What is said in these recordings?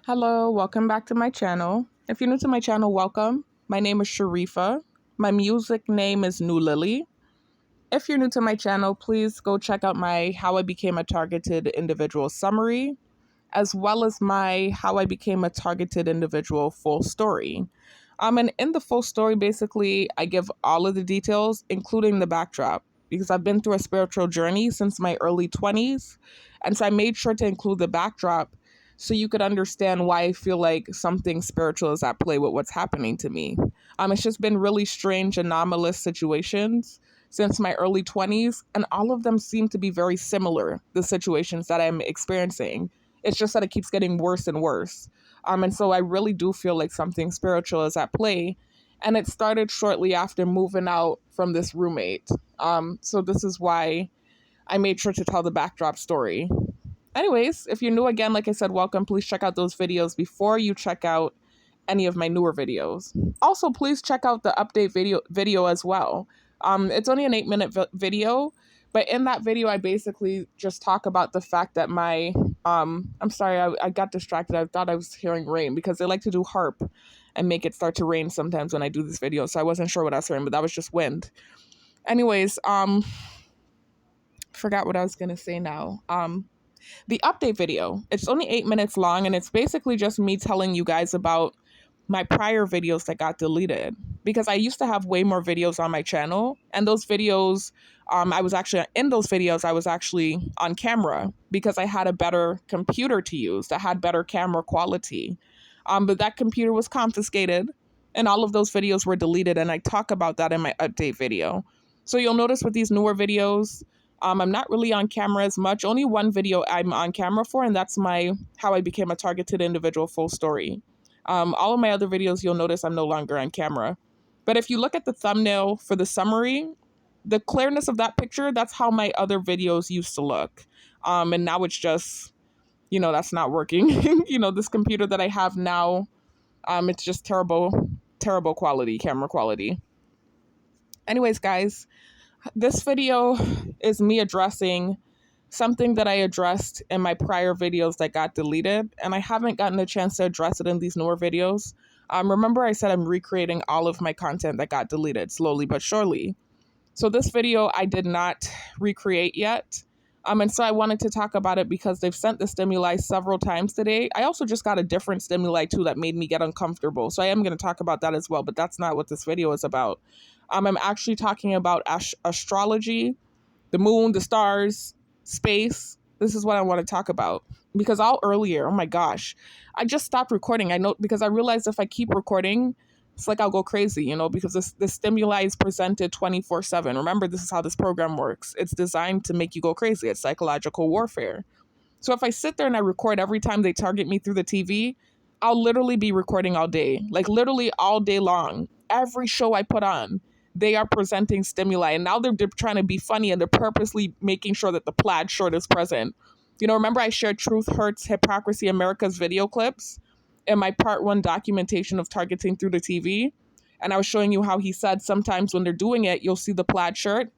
Hello, welcome back to my channel. If you're new to my channel, welcome. My name is Sharifa. My music name is New Lily. If you're new to my channel, please go check out my How I Became a Targeted Individual summary, as well as my How I Became a Targeted Individual full story. And in the full story, basically, I give all of the details, including the backdrop, because I've been through a spiritual journey since my early 20s. And so I made sure to include the backdrop so you could understand why I feel like something spiritual is at play with what's happening to me. It's just been really strange, anomalous situations since my early 20s, and all of them seem to be very similar, the situations that I'm experiencing. It's just that it keeps getting worse and worse. And so I really do feel like something spiritual is at play. And it started shortly after moving out from this roommate. So this is why I made sure to tell the backdrop story. Anyways, if you're new again, like I said, welcome. Please check out those videos before you check out any of my newer videos. Also, please check out the update video as well. It's only an 8-minute video, but in that video, I basically just talk about the fact that I'm sorry, I got distracted. I thought I was hearing rain because they like to do harp and make it start to rain sometimes when I do this video. So I wasn't sure what I was hearing, but that was just wind. Anyways, forgot what I was gonna say now. The update video, it's only 8 minutes long, and it's basically just me telling you guys about my prior videos that got deleted, because I used to have way more videos on my channel, and those videos, I was actually on camera because I had a better computer to use that had better camera quality. But that computer was confiscated and all of those videos were deleted, and I talk about that in my update video. So you'll notice with these newer videos, I'm not really on camera as much. Only one video I'm on camera for, and that's my How I Became a Targeted Individual full story. All of my other videos, you'll notice I'm no longer on camera. But if you look at the thumbnail for the summary, the clearness of that picture, that's how my other videos used to look. And now it's just, that's not working. This computer that I have now, it's just terrible, terrible quality, camera quality. Anyways, guys, this video is me addressing something that I addressed in my prior videos that got deleted, and I haven't gotten a chance to address it in these newer videos. Remember I said I'm recreating all of my content that got deleted slowly but surely. So this video I did not recreate yet. And so I wanted to talk about it because they've sent the stimuli several times today. I also just got a different stimuli too that made me get uncomfortable. So I am going to talk about that as well, but that's not what this video is about. I'm actually talking about astrology, the moon, the stars, space. This is what I want to talk about because all earlier, oh my gosh, I just stopped recording. I know because I realized if I keep recording, it's like I'll go crazy, because this stimuli is presented 24/7. Remember, this is how this program works. It's designed to make you go crazy. It's psychological warfare. So if I sit there and I record every time they target me through the TV, I'll literally be recording all day, like literally all day long. Every show I put on, they are presenting stimuli, and now they're trying to be funny, and they're purposely making sure that the plaid shirt is present. Remember I shared Truth Hurts Hypocrisy America's video clips in my part 1 documentation of targeting through the TV, and I was showing you how he said sometimes when they're doing it, you'll see the plaid shirt.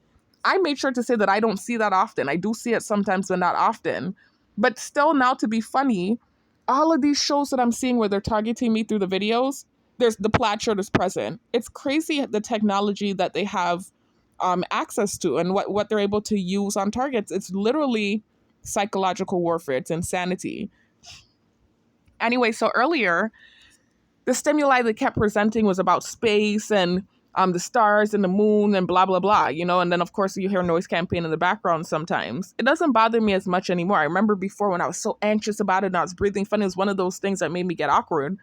I made sure to say that I don't see that often. I do see it sometimes, but not often. But still, now to be funny, all of these shows that I'm seeing where they're targeting me through the videos, there's the plaid shirt is present. It's crazy the technology that they have access to and what they're able to use on targets. It's literally psychological warfare. It's insanity. Anyway, so earlier, the stimuli they kept presenting was about space and the stars and the moon and blah, blah, blah, and then of course you hear noise campaign in the background sometimes. It doesn't bother me as much anymore. I remember before when I was so anxious about it and I was breathing funny, it was one of those things that made me get awkward.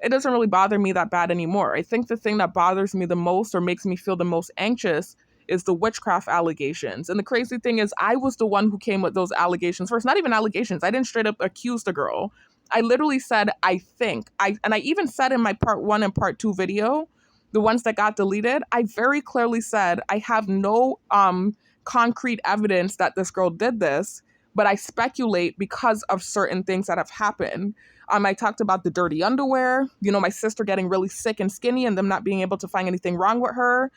It doesn't really bother me that bad anymore. I think the thing that bothers me the most or makes me feel the most anxious is the witchcraft allegations. And the crazy thing is I was the one who came with those allegations first. Not even allegations. I didn't straight up accuse the girl. I literally said, I think. And I even said in my part 1 and part 2 video, the ones that got deleted, I very clearly said I have no concrete evidence that this girl did this, but I speculate because of certain things that have happened. I talked about the dirty underwear, my sister getting really sick and skinny and them not being able to find anything wrong with her.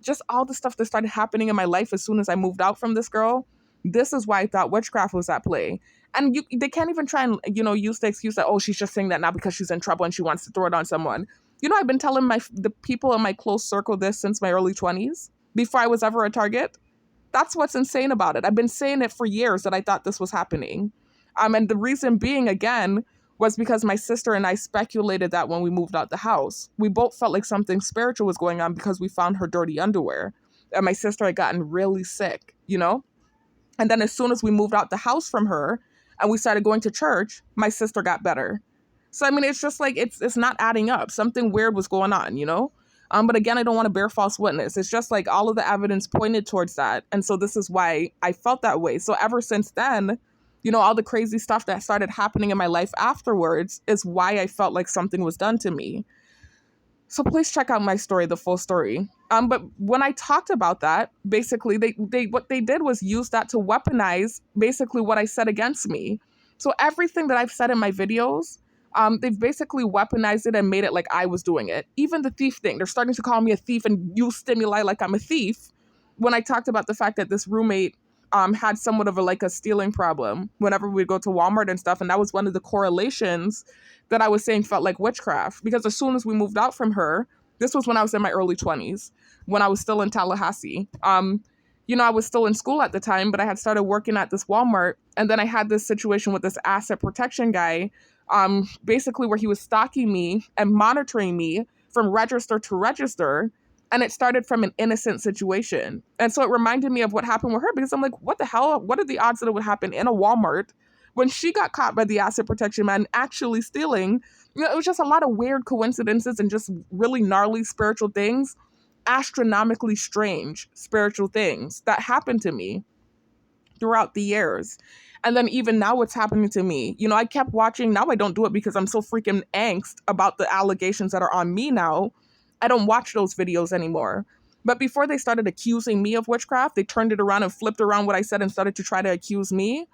Just all the stuff that started happening in my life as soon as I moved out from this girl. This is why I thought witchcraft was at play. And they can't even try and, use the excuse that, oh, she's just saying that now because she's in trouble and she wants to throw it on someone. I've been telling the people in my close circle this since my early 20s, before I was ever a target. That's what's insane about it. I've been saying it for years that I thought this was happening. And the reason being, again, was because my sister and I speculated that when we moved out the house. We both felt like something spiritual was going on because we found her dirty underwear. And my sister had gotten really sick, And then as soon as we moved out the house from her and we started going to church, my sister got better. So, I mean, it's just like, it's not adding up. Something weird was going on. But again, I don't want to bear false witness. It's just like all of the evidence pointed towards that. And so this is why I felt that way. So ever since then, all the crazy stuff that started happening in my life afterwards is why I felt like something was done to me. So please check out my story, the full story. But when I talked about that, basically they what they did was use that to weaponize basically what I said against me. So everything that I've said in my videos, they've basically weaponized it and made it like I was doing it. Even the thief thing, they're starting to call me a thief and use stimuli like I'm a thief. When I talked about the fact that this roommate had somewhat of a stealing problem whenever we'd go to Walmart and stuff, and that was one of the correlations that I was saying felt like witchcraft, because as soon as we moved out from her, this was when I was in my early 20s, when I was still in Tallahassee. I was still in school at the time, but I had started working at this Walmart, and then I had this situation with this asset protection guy, basically where he was stalking me and monitoring me from register to register, and it started from an innocent situation. And so it reminded me of what happened with her, because I'm like, what the hell? What are the odds that it would happen in a Walmart when she got caught by the asset protection man actually stealing? It was just a lot of weird coincidences and just really gnarly spiritual things, astronomically strange spiritual things that happened to me throughout the years. And then even now what's happening to me, I kept watching. Now I don't do it because I'm so freaking angst about the allegations that are on me now. I don't watch those videos anymore. But before they started accusing me of witchcraft, they turned it around and flipped around what I said and started to try to accuse me.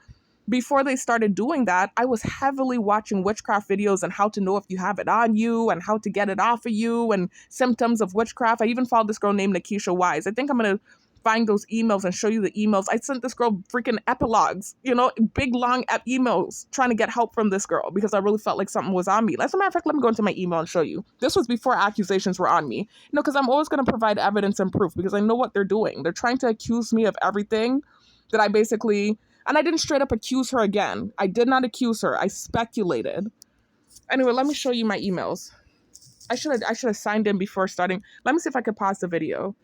Before they started doing that, I was heavily watching witchcraft videos and how to know if you have it on you and how to get it off of you and symptoms of witchcraft. I even followed this girl named Nikisha Wise. I think I'm going to find those emails and show you the emails. I sent this girl freaking epilogues, big long emails trying to get help from this girl because I really felt like something was on me. As a matter of fact, let me go into my email and show you. This was before accusations were on me. Because I'm always going to provide evidence and proof because I know what they're doing. They're trying to accuse me of everything that I basically... And I didn't straight up accuse her again. I did not accuse her. I speculated. Anyway, let me show you my emails. I should have signed in before starting. Let me see if I could pause the video.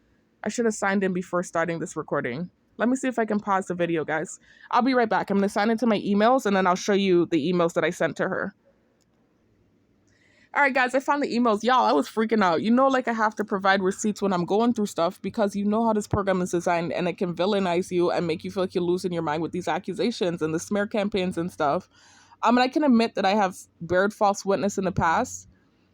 I should have signed in before starting this recording. Let me see if I can pause the video, guys. I'll be right back. I'm going to sign into my emails, and then I'll show you the emails that I sent to her. All right, guys, I found the emails. Y'all, I was freaking out. I have to provide receipts when I'm going through stuff because you know how this program is designed, and it can villainize you and make you feel like you're losing your mind with these accusations and the smear campaigns and stuff. And I can admit that I have bared false witness in the past,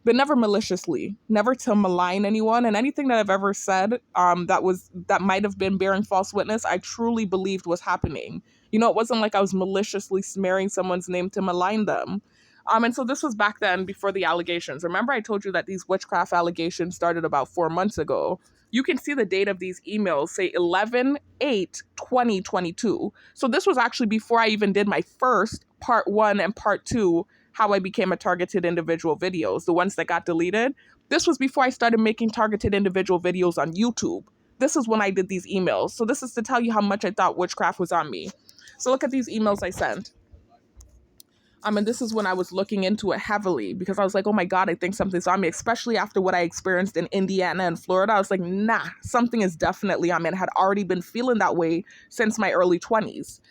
but never maliciously, never to malign anyone. And anything that I've ever said that might have been bearing false witness, I truly believed was happening. It wasn't like I was maliciously smearing someone's name to malign them. And so this was back then before the allegations. Remember I told you that these witchcraft allegations started about 4 months ago. You can see the date of these emails, say 11/8/2022. So this was actually before I even did my first part 1 and part 2, how I became a targeted individual videos, the ones that got deleted. This was before I started making targeted individual videos on YouTube. This is when I did these emails. So this is to tell you how much I thought witchcraft was on me. So look at these emails I sent. And this is when I was looking into it heavily because I was like, oh my God, I think something's on me, especially after what I experienced in Indiana and Florida. I was like, nah, something is definitely on me. And I had already been feeling that way since my early 20s.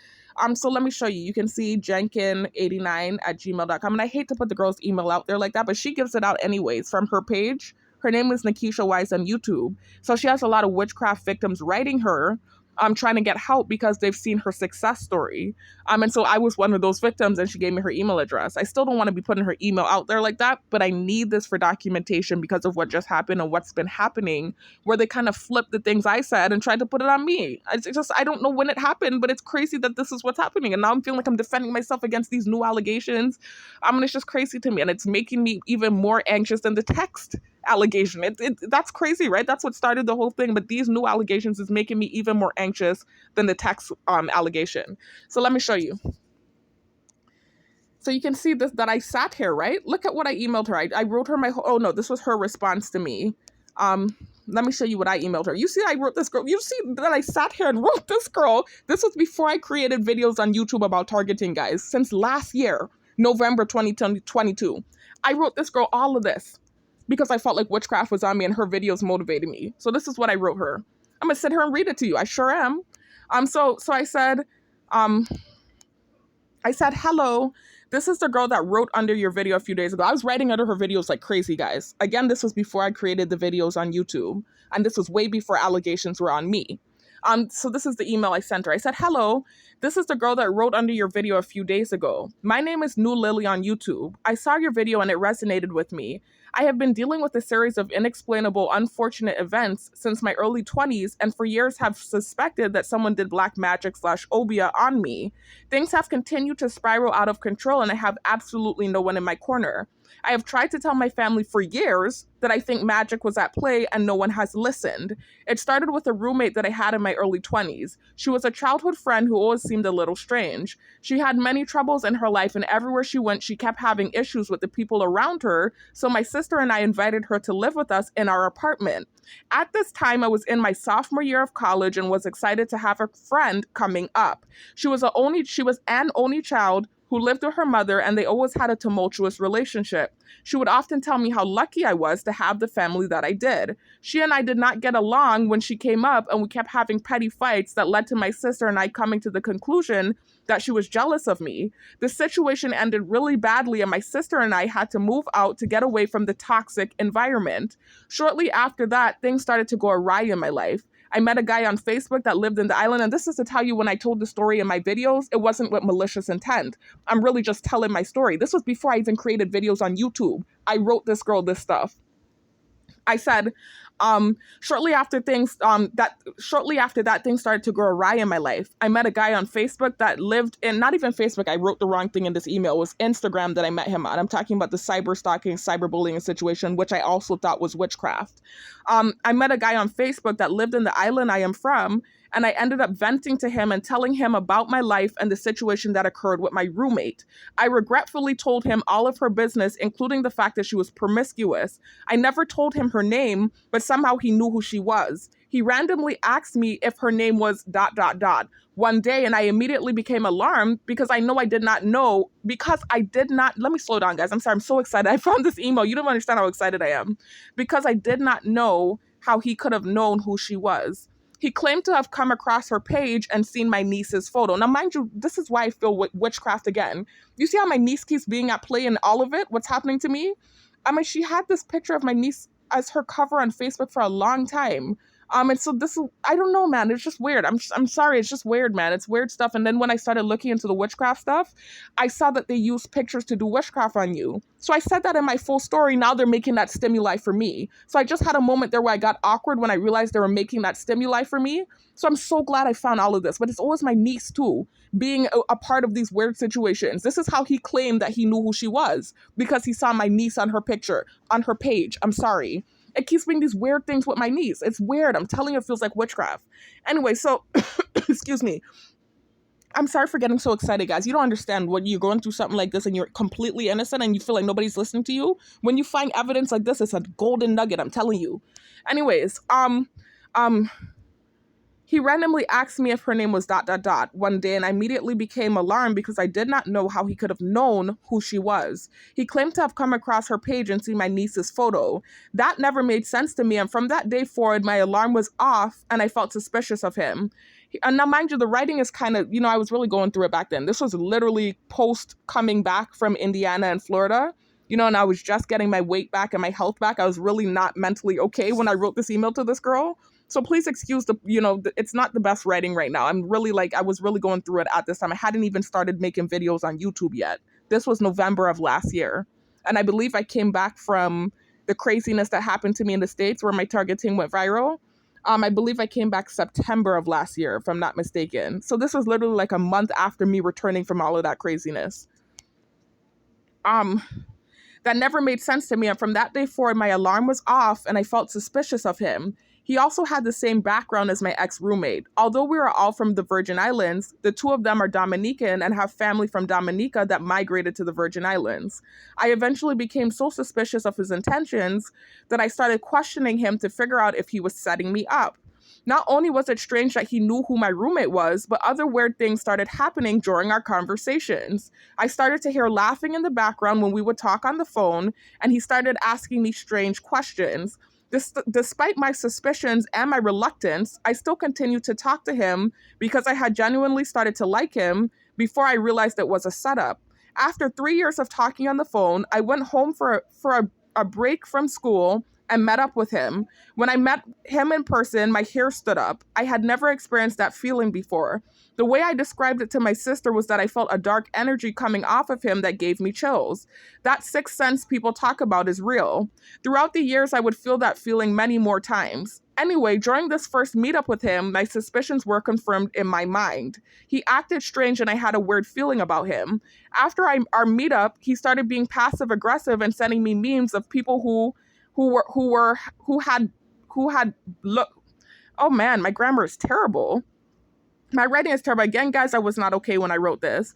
So let me show you. You can see jenkin89@gmail.com. And I hate to put the girl's email out there like that, but she gives it out anyways from her page. Her name is Nikisha Wise on YouTube. So she has a lot of witchcraft victims writing her, trying to get help because they've seen her success story. And so I was one of those victims and she gave me her email address. I still don't want to be putting her email out there like that, but I need this for documentation because of what just happened and what's been happening, where they kind of flipped the things I said and tried to put it on me. I don't know when it happened, but it's crazy that this is what's happening. And now I'm feeling like I'm defending myself against these new allegations. It's just crazy to me. And it's making me even more anxious than the text allegation. That's crazy, right? That's what started the whole thing. But these new allegations is making me even more anxious than the text allegation. So let me show you. So you can see this, that I sat here, right? Look at what I emailed her. I wrote her oh no, this was her response to me. Let me show you what I emailed her. You see, I wrote this girl. You see that I sat here and wrote this girl. This was before I created videos on YouTube about targeting, guys. Since last year, November 2022, I wrote this girl all of this because I felt like witchcraft was on me and her videos motivated me. So this is what I wrote her. I'm gonna sit here and read it to you. I sure am. So I said, hello. This is the girl that wrote under your video a few days ago. I was writing under her videos like crazy, guys. Again, this was before I created the videos on YouTube. And this was way before allegations were on me. So this is the email I sent her. I said, hello, this is the girl that wrote under your video a few days ago. My name is New Lily on YouTube. I saw your video and it resonated with me. I have been dealing with a series of inexplainable, unfortunate events since my early 20s and for years have suspected that someone did black magic/obia on me. Things have continued to spiral out of control and I have absolutely no one in my corner. I have tried to tell my family for years that I think magic was at play and no one has listened. It started with a roommate that I had in my early 20s. She was a childhood friend who always seemed a little strange. She had many troubles in her life and everywhere she went, she kept having issues with the people around her, so my sister and I invited her to live with us in our apartment. At this time, I was in my sophomore year of college and was excited to have a friend coming up. She was an only child who lived with her mother, and they always had a tumultuous relationship. She would often tell me how lucky I was to have the family that I did. She and I did not get along when she came up, and we kept having petty fights that led to my sister and I coming to the conclusion that she was jealous of me. The situation ended really badly, and my sister and I had to move out to get away from the toxic environment. Shortly after that, things started to go awry in my life. I met a guy on Facebook that lived in the island, and this is to tell you, when I told the story in my videos, it wasn't with malicious intent. I'm really just telling my story. This was before I even created videos on YouTube. I wrote this girl this stuff. I said, shortly after that, things started to go awry in my life. I met a guy on Facebook that lived in, not even Facebook, I wrote the wrong thing in this email. It was Instagram that I met him on. I'm talking about the cyber stalking, cyberbullying situation, which I also thought was witchcraft. I met a guy on Facebook that lived in the island I am from, and I ended up venting to him and telling him about my life and the situation that occurred with my roommate. I regretfully told him all of her business, including the fact that she was promiscuous. I never told him her name, but somehow he knew who she was. He randomly asked me if her name was ... one day, and I immediately became alarmed because I did not know, let me slow down, guys. I'm sorry, I'm so excited. I found this email. You don't understand how excited I am. Because I did not know how he could have known who she was. He claimed to have come across her page and seen my niece's photo. Now, mind you, this is why I feel witchcraft again. You see how my niece keeps being at play in all of it? What's happening to me? I mean, she had this picture of my niece as her cover on Facebook for a long time. And so I don't know, man. It's just weird. I'm sorry. It's just weird, man. It's weird stuff. And then when I started looking into the witchcraft stuff, I saw that they use pictures to do witchcraft on you. So I said that in my full story. Now they're making that stimuli for me. So I just had a moment there where I got awkward when I realized they were making that stimuli for me. So I'm so glad I found all of this. But it's always my niece too, being a part of these weird situations. This is how he claimed that he knew who she was, because he saw my niece on her picture, on her page. I'm sorry. It keeps being these weird things with my niece. It's weird. I'm telling you, it feels like witchcraft. Anyway, so, excuse me. I'm sorry for getting so excited, guys. You don't understand when you're going through something like this and you're completely innocent and you feel like nobody's listening to you. When you find evidence like this, it's a golden nugget, I'm telling you. Anyways, he randomly asked me if her name was ... one day, and I immediately became alarmed because I did not know how he could have known who she was. He claimed to have come across her page and seen my niece's photo. That never made sense to me, and from that day forward, my alarm was off, and I felt suspicious of him. And now, mind you, the writing is kind of, I was really going through it back then. This was literally post coming back from Indiana and Florida. And I was just getting my weight back and my health back. I was really not mentally okay when I wrote this email to this girl. So please excuse it's not the best writing right now. I'm really I was really going through it at this time. I hadn't even started making videos on YouTube yet. This was November of last year. And I believe I came back from the craziness that happened to me in the States where my targeting went viral. I believe I came back September of last year, if I'm not mistaken. So this was literally like a month after me returning from all of that craziness. That never made sense to me, and from that day forward, my alarm was off and I felt suspicious of him. He also had the same background as my ex-roommate. Although we are all from the Virgin Islands, the two of them are Dominican and have family from Dominica that migrated to the Virgin Islands. I eventually became so suspicious of his intentions that I started questioning him to figure out if he was setting me up. Not only was it strange that he knew who my roommate was, but other weird things started happening during our conversations. I started to hear laughing in the background when we would talk on the phone, and he started asking me strange questions. Despite my suspicions and my reluctance, I still continued to talk to him because I had genuinely started to like him before I realized it was a setup. After 3 years of talking on the phone, I went home for a break from school and met up with him. When I met him in person, my hair stood up. I had never experienced that feeling before. The way I described it to my sister was that I felt a dark energy coming off of him that gave me chills. That sixth sense people talk about is real. Throughout the years, I would feel that feeling many more times. Anyway, during this first meetup with him, my suspicions were confirmed in my mind. He acted strange and I had a weird feeling about him. After our meetup, he started being passive aggressive and sending me memes of people who had look. Oh man, my grammar is terrible. My writing is terrible. Again, guys, I was not okay when I wrote this.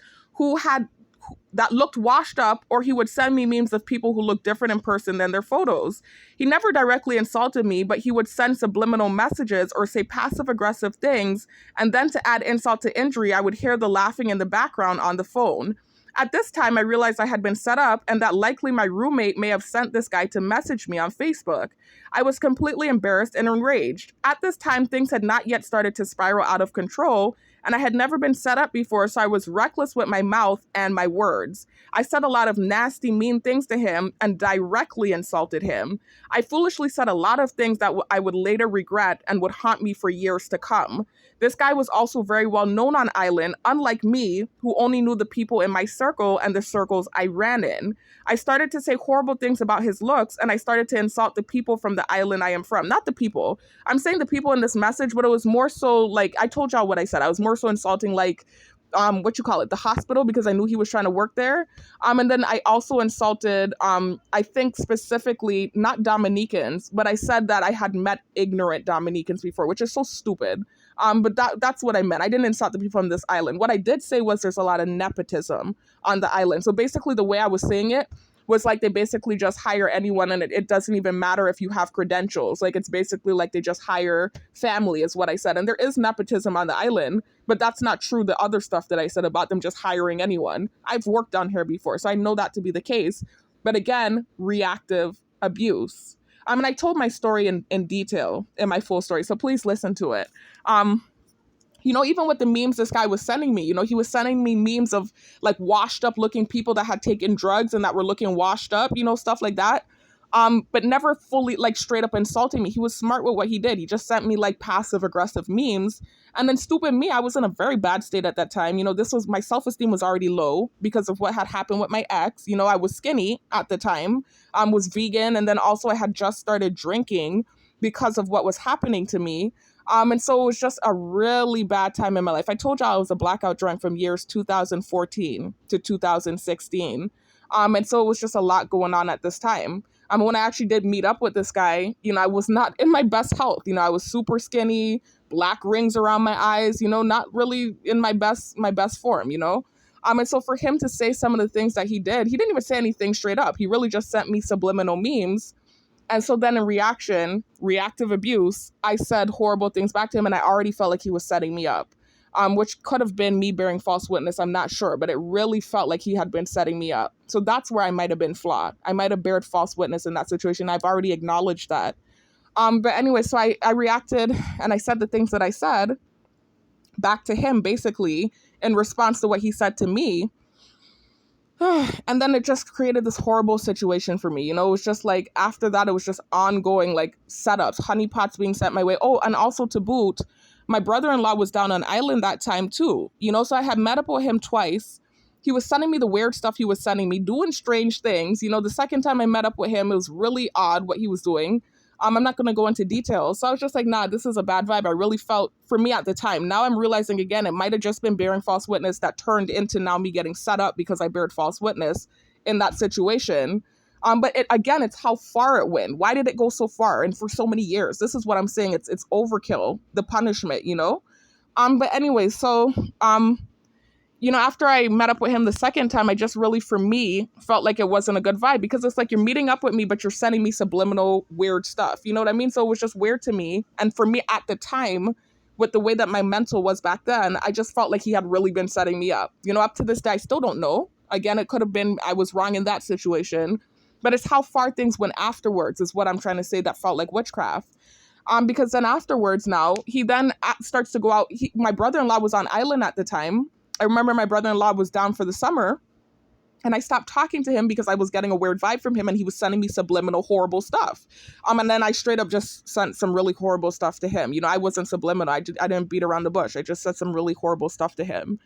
That looked washed up, or he would send me memes of people who looked different in person than their photos. He never directly insulted me, but he would send subliminal messages or say passive aggressive things, and then to add insult to injury, I would hear the laughing in the background on the phone. At this time, I realized I had been set up and that likely my roommate may have sent this guy to message me on Facebook. I was completely embarrassed and enraged. At this time, things had not yet started to spiral out of control, and I had never been set up before, so I was reckless with my mouth and my words. I said a lot of nasty, mean things to him and directly insulted him. I foolishly said a lot of things that I would later regret and would haunt me for years to come. This guy was also very well known on island, unlike me, who only knew the people in my circle and the circles I ran in. I started to say horrible things about his looks, and I started to insult the people from the island I am from. Not the people. I'm saying the people in this message, but it was more so like, I told y'all what I said. I was more so insulting like, the hospital, because I knew he was trying to work there. And then I also insulted, I think specifically, not Dominicans, but I said that I had met ignorant Dominicans before, which is so stupid. But that's what I meant. I didn't insult the people from this island. What I did say was there's a lot of nepotism on the island. So basically the way I was saying it was like they basically just hire anyone, and it doesn't even matter if you have credentials. Like, it's basically like they just hire family is what I said. And there is nepotism on the island, but that's not true. The other stuff that I said about them just hiring anyone. I've worked down here before, so I know that to be the case. But again, reactive abuse. And I told my story in detail in my full story, so please listen to it. Even with the memes this guy was sending me, he was sending me memes of like washed up looking people that had taken drugs and that were looking washed up, stuff like that. But never fully like straight up insulting me. He was smart with what he did. He just sent me like passive aggressive memes. And then stupid me, I was in a very bad state at that time. My self-esteem was already low because of what had happened with my ex. I was skinny at the time, was vegan. And then also I had just started drinking because of what was happening to me. And so it was just a really bad time in my life. I told y'all I was a blackout drunk from years 2014 to 2016. And so it was just a lot going on at this time. When I actually did meet up with this guy, I was not in my best health. I was super skinny, black rings around my eyes, not really in my best form, And so for him to say some of the things that he didn't even say anything straight up. He really just sent me subliminal memes. And so then in reaction, reactive abuse, I said horrible things back to him, and I already felt like he was setting me up, which could have been me bearing false witness. I'm not sure, but it really felt like he had been setting me up. So that's where I might have been flawed. I might have bared false witness in that situation. I've already acknowledged that. But anyway, so I reacted and I said the things that I said back to him, basically in response to what he said to me. And then it just created this horrible situation for me. It was just like, after that, it was just ongoing, like, setups, honeypots being sent my way. Oh, and also to boot, my brother-in-law was down on island that time too. So I had met up with him twice. He was sending me the weird stuff he was sending me, doing strange things. The second time I met up with him, it was really odd what he was doing. I'm not going to go into details. So I was just like, nah, this is a bad vibe. I really felt, for me at the time. Now I'm realizing again, it might have just been bearing false witness that turned into now me getting set up because I bared false witness in that situation. But again, it's how far it went. Why did it go so far and for so many years? This is what I'm saying. It's overkill, the punishment, you know? But anyway, so after I met up with him the second time, I just really, for me, felt like it wasn't a good vibe because it's like you're meeting up with me, but you're sending me subliminal weird stuff. You know what I mean? So it was just weird to me. And for me at the time, with the way that my mental was back then, I just felt like he had really been setting me up. Up to this day, I still don't know. Again, it could have been I was wrong in that situation, but it's how far things went afterwards is what I'm trying to say that felt like witchcraft. Because then afterwards now, he then starts to go out. My brother-in-law was on island at the time. I remember my brother-in-law was down for the summer and I stopped talking to him because I was getting a weird vibe from him and he was sending me subliminal horrible stuff. And then I straight up just sent some really horrible stuff to him. I wasn't subliminal. I didn't beat around the bush. I just said some really horrible stuff to him.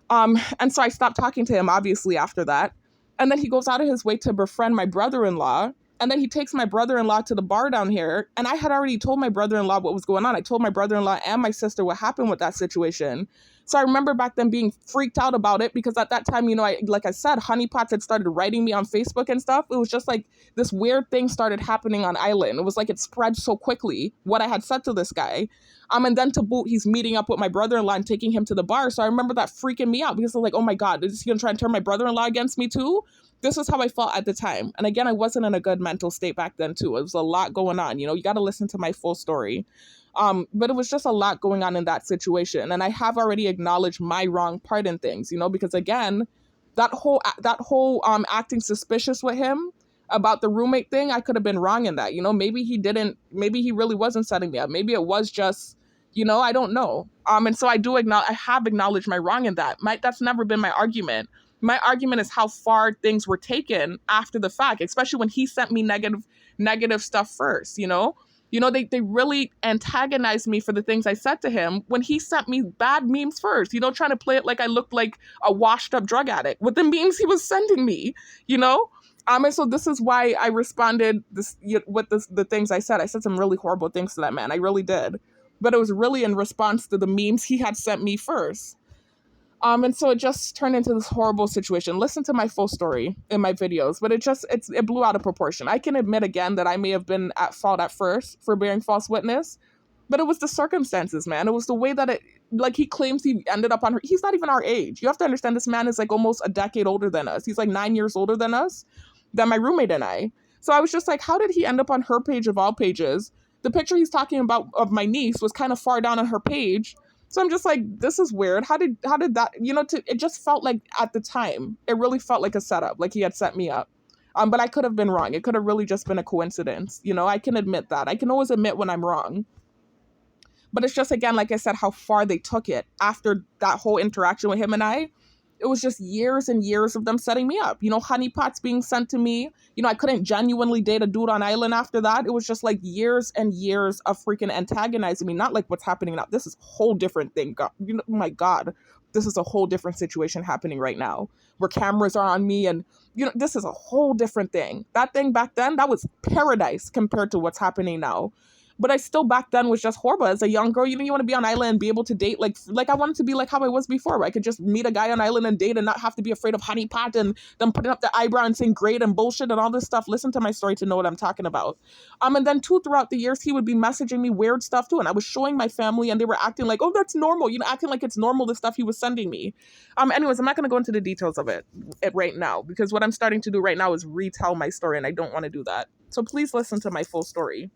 And so I stopped talking to him, obviously, after that. And then he goes out of his way to befriend my brother-in-law. And then he takes my brother-in-law to the bar down here. And I had already told my brother-in-law what was going on. I told my brother-in-law and my sister what happened with that situation. So I remember back then being freaked out about it because at that time, like I said, honeypots had started writing me on Facebook and stuff. It was just like this weird thing started happening on island. It was like it spread so quickly, what I had said to this guy. And then to boot, he's meeting up with my brother-in-law and taking him to the bar. So I remember that freaking me out because I was like, oh my God, is he going to try and turn my brother-in-law against me too? This is how I felt at the time. And again, I wasn't in a good mental state back then too. It was a lot going on. You got to listen to my full story. But it was just a lot going on in that situation. And I have already acknowledged my wrong part in things, because again, that whole acting suspicious with him about the roommate thing, I could have been wrong in that. Maybe he really wasn't setting me up. Maybe it was just, I don't know. And so I have acknowledged my wrong in that. That's never been my argument. My argument is how far things were taken after the fact, especially when he sent me negative stuff first, they really antagonized me for the things I said to him when he sent me bad memes first, trying to play it like I looked like a washed up drug addict with the memes he was sending me, And so this is why I responded with the things I said. I said some really horrible things to that man. I really did. But it was really in response to the memes he had sent me first. And so it just turned into this horrible situation. Listen to my full story in my videos, but it blew out of proportion. I can admit again that I may have been at fault at first for bearing false witness, but it was the circumstances, man. It was the way that he claims he ended up on her. He's not even our age. You have to understand this man is like almost a decade older than us. He's like 9 years older than us, than my roommate and I. So I was just like, how did he end up on her page of all pages? The picture he's talking about of my niece was kind of far down on her page. So I'm just like, this is weird. How did that, it just felt like at the time, it really felt like a setup, like he had set me up. But I could have been wrong. It could have really just been a coincidence. I can admit that. I can always admit when I'm wrong. But it's just, again, like I said, how far they took it after that whole interaction with him and I. It was just years and years of them setting me up. Honeypots being sent to me. I couldn't genuinely date a dude on island after that. It was just like years and years of freaking antagonizing me. Not like what's happening now. This is a whole different thing. God, my God, this is a whole different situation happening right now where cameras are on me. And, this is a whole different thing. That thing back then, that was paradise compared to what's happening now. But I still back then was just horrible. As a young girl, you want to be on island and be able to date like I wanted to be like how I was before, where I could just meet a guy on island and date and not have to be afraid of honeypot and them putting up their eyebrow and saying great and bullshit and all this stuff. Listen to my story to know what I'm talking about. And then too, throughout the years, he would be messaging me weird stuff too. And I was showing my family and they were acting like, oh, that's normal. Acting like it's normal, the stuff he was sending me. Anyways, I'm not going to go into the details of it right now because what I'm starting to do right now is retell my story and I don't want to do that. So please listen to my full story.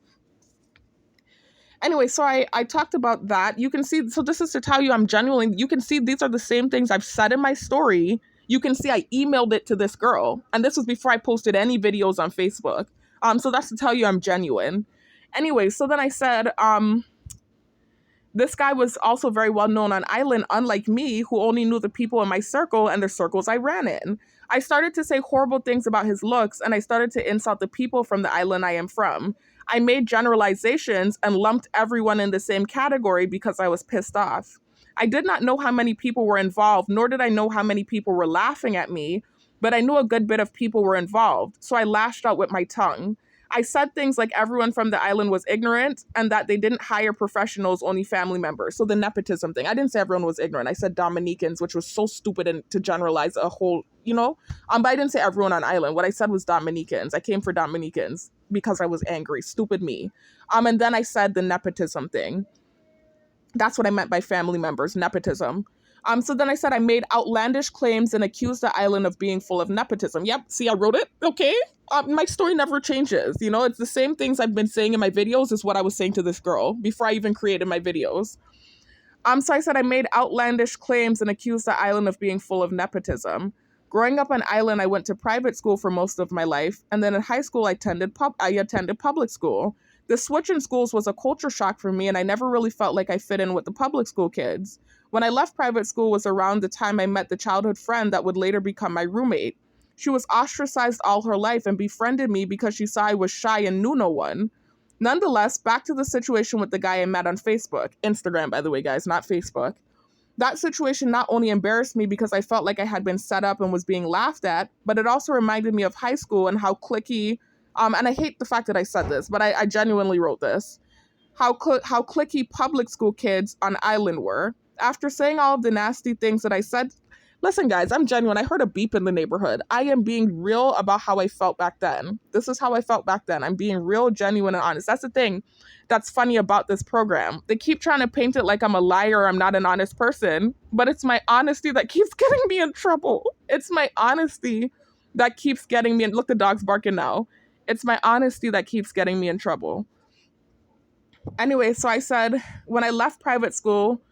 Anyway, so I talked about that. You can see, so this is to tell you I'm genuinely, you can see these are the same things I've said in my story. You can see I emailed it to this girl. And this was before I posted any videos on Facebook. So that's to tell you I'm genuine. Anyway, so then I said, this guy was also very well known on island, unlike me, who only knew the people in my circle and the circles I ran in. I started to say horrible things about his looks, and I started to insult the people from the island I am from. I made generalizations and lumped everyone in the same category because I was pissed off. I did not know how many people were involved, nor did I know how many people were laughing at me, but I knew a good bit of people were involved, so I lashed out with my tongue. I said things like everyone from the island was ignorant and that they didn't hire professionals, only family members. So the nepotism thing. I didn't say everyone was ignorant. I said Dominicans, which was so stupid and to generalize a whole, but I didn't say everyone on island. What I said was Dominicans. I came for Dominicans because I was angry. Stupid me. And then I said the nepotism thing. That's what I meant by family members, nepotism. So then I said I made outlandish claims and accused the island of being full of nepotism. Yep, see, I wrote it, okay? My story never changes, it's the same things I've been saying in my videos is what I was saying to this girl before I even created my videos. So I said I made outlandish claims and accused the island of being full of nepotism. Growing up on island, I went to private school for most of my life, and then in high school I attended public school. The switch in schools was a culture shock for me, and I never really felt like I fit in with the public school kids. When I left private school was around the time I met the childhood friend that would later become my roommate. She was ostracized all her life and befriended me because she saw I was shy and knew no one. Nonetheless, back to the situation with the guy I met on Facebook. Instagram, by the way, guys, not Facebook. That situation not only embarrassed me because I felt like I had been set up and was being laughed at, but it also reminded me of high school and how cliquey, and I hate the fact that I said this, but I genuinely wrote this, how cliquey public school kids on island were. After saying all of the nasty things that I said, listen, guys, I'm genuine. I heard a beep in the neighborhood. I am being real about how I felt back then. This is how I felt back then. I'm being real, genuine, and honest. That's the thing that's funny about this program. They keep trying to paint it like I'm a liar or I'm not an honest person, but it's my honesty that keeps getting me in trouble. It's my honesty that keeps getting me in. Look, the dog's barking now. It's my honesty that keeps getting me in trouble. Anyway, so I said, when I left private school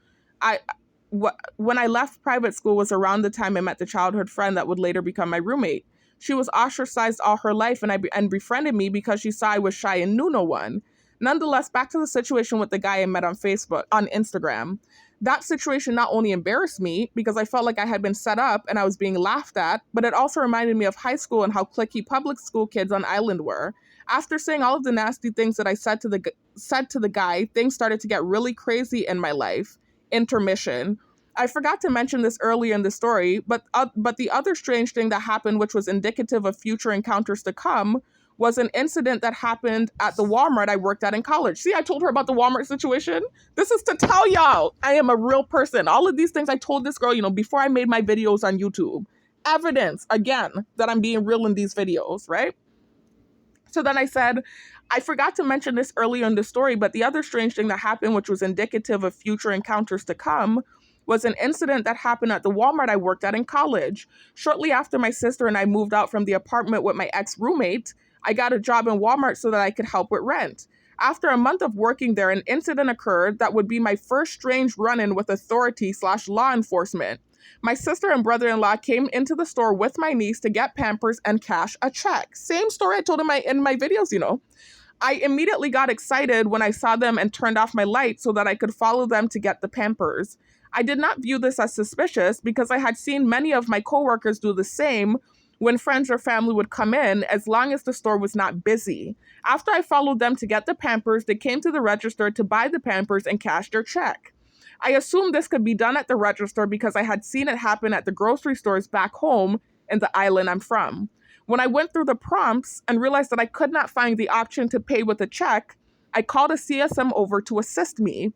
was around the time I met the childhood friend that would later become my roommate. She was ostracized all her life and befriended me because she saw I was shy and knew no one. Nonetheless, back to the situation with the guy I met on Instagram. That situation not only embarrassed me because I felt like I had been set up and I was being laughed at, but it also reminded me of high school and how cliquey public school kids on island were. After saying all of the nasty things that I said to the guy, things started to get really crazy in my life. Intermission. I forgot to mention this earlier in the story, but the other strange thing that happened, which was indicative of future encounters to come, was an incident that happened at the Walmart I worked at in college. See, I told her about the Walmart situation. This is to tell y'all I am a real person. All of these things I told this girl, before I made my videos on YouTube. Evidence, again, that I'm being real in these videos, right? So then I said, I forgot to mention this earlier in the story, but the other strange thing that happened, which was indicative of future encounters to come, was an incident that happened at the Walmart I worked at in college. Shortly after my sister and I moved out from the apartment with my ex-roommate, I got a job in Walmart so that I could help with rent. After a month of working there, an incident occurred that would be my first strange run-in with authority/law enforcement. My sister and brother-in-law came into the store with my niece to get Pampers and cash a check. Same story I told in my videos, I immediately got excited when I saw them and turned off my light so that I could follow them to get the Pampers. I did not view this as suspicious because I had seen many of my coworkers do the same when friends or family would come in, as long as the store was not busy. After I followed them to get the Pampers, they came to the register to buy the Pampers and cash their check. I assumed this could be done at the register because I had seen it happen at the grocery stores back home in the island I'm from. When I went through the prompts and realized that I could not find the option to pay with a check, I called a CSM over to assist me.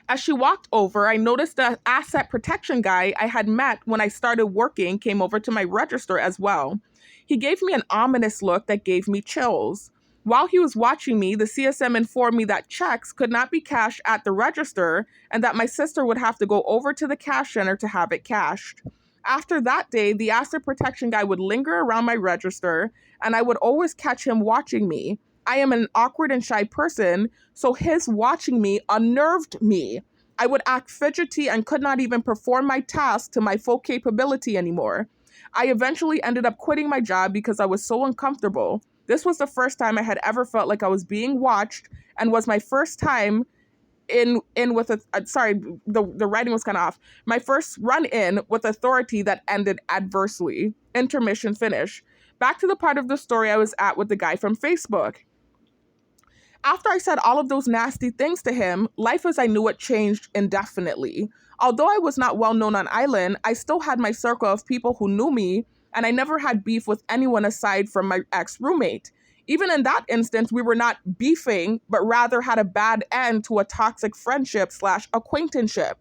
As she walked over, I noticed the asset protection guy I had met when I started working came over to my register as well. He gave me an ominous look that gave me chills. While he was watching me, the CSM informed me that checks could not be cashed at the register and that my sister would have to go over to the cash center to have it cashed. After that day, the asset protection guy would linger around my register, and I would always catch him watching me. I am an awkward and shy person, so his watching me unnerved me. I would act fidgety and could not even perform my tasks to my full capability anymore. I eventually ended up quitting my job because I was so uncomfortable. This was the first time I had ever felt like I was being watched, and was my first time the writing was kind of off. My first run-in with authority that ended adversely. Intermission finish. Back to the part of the story I was at with the guy from Facebook. After I said all of those nasty things to him, life as I knew it changed indefinitely. Although I was not well known on island, I still had my circle of people who knew me, and I never had beef with anyone aside from my ex-roommate. Even in that instance, we were not beefing, but rather had a bad end to a toxic friendship slash acquaintanceship.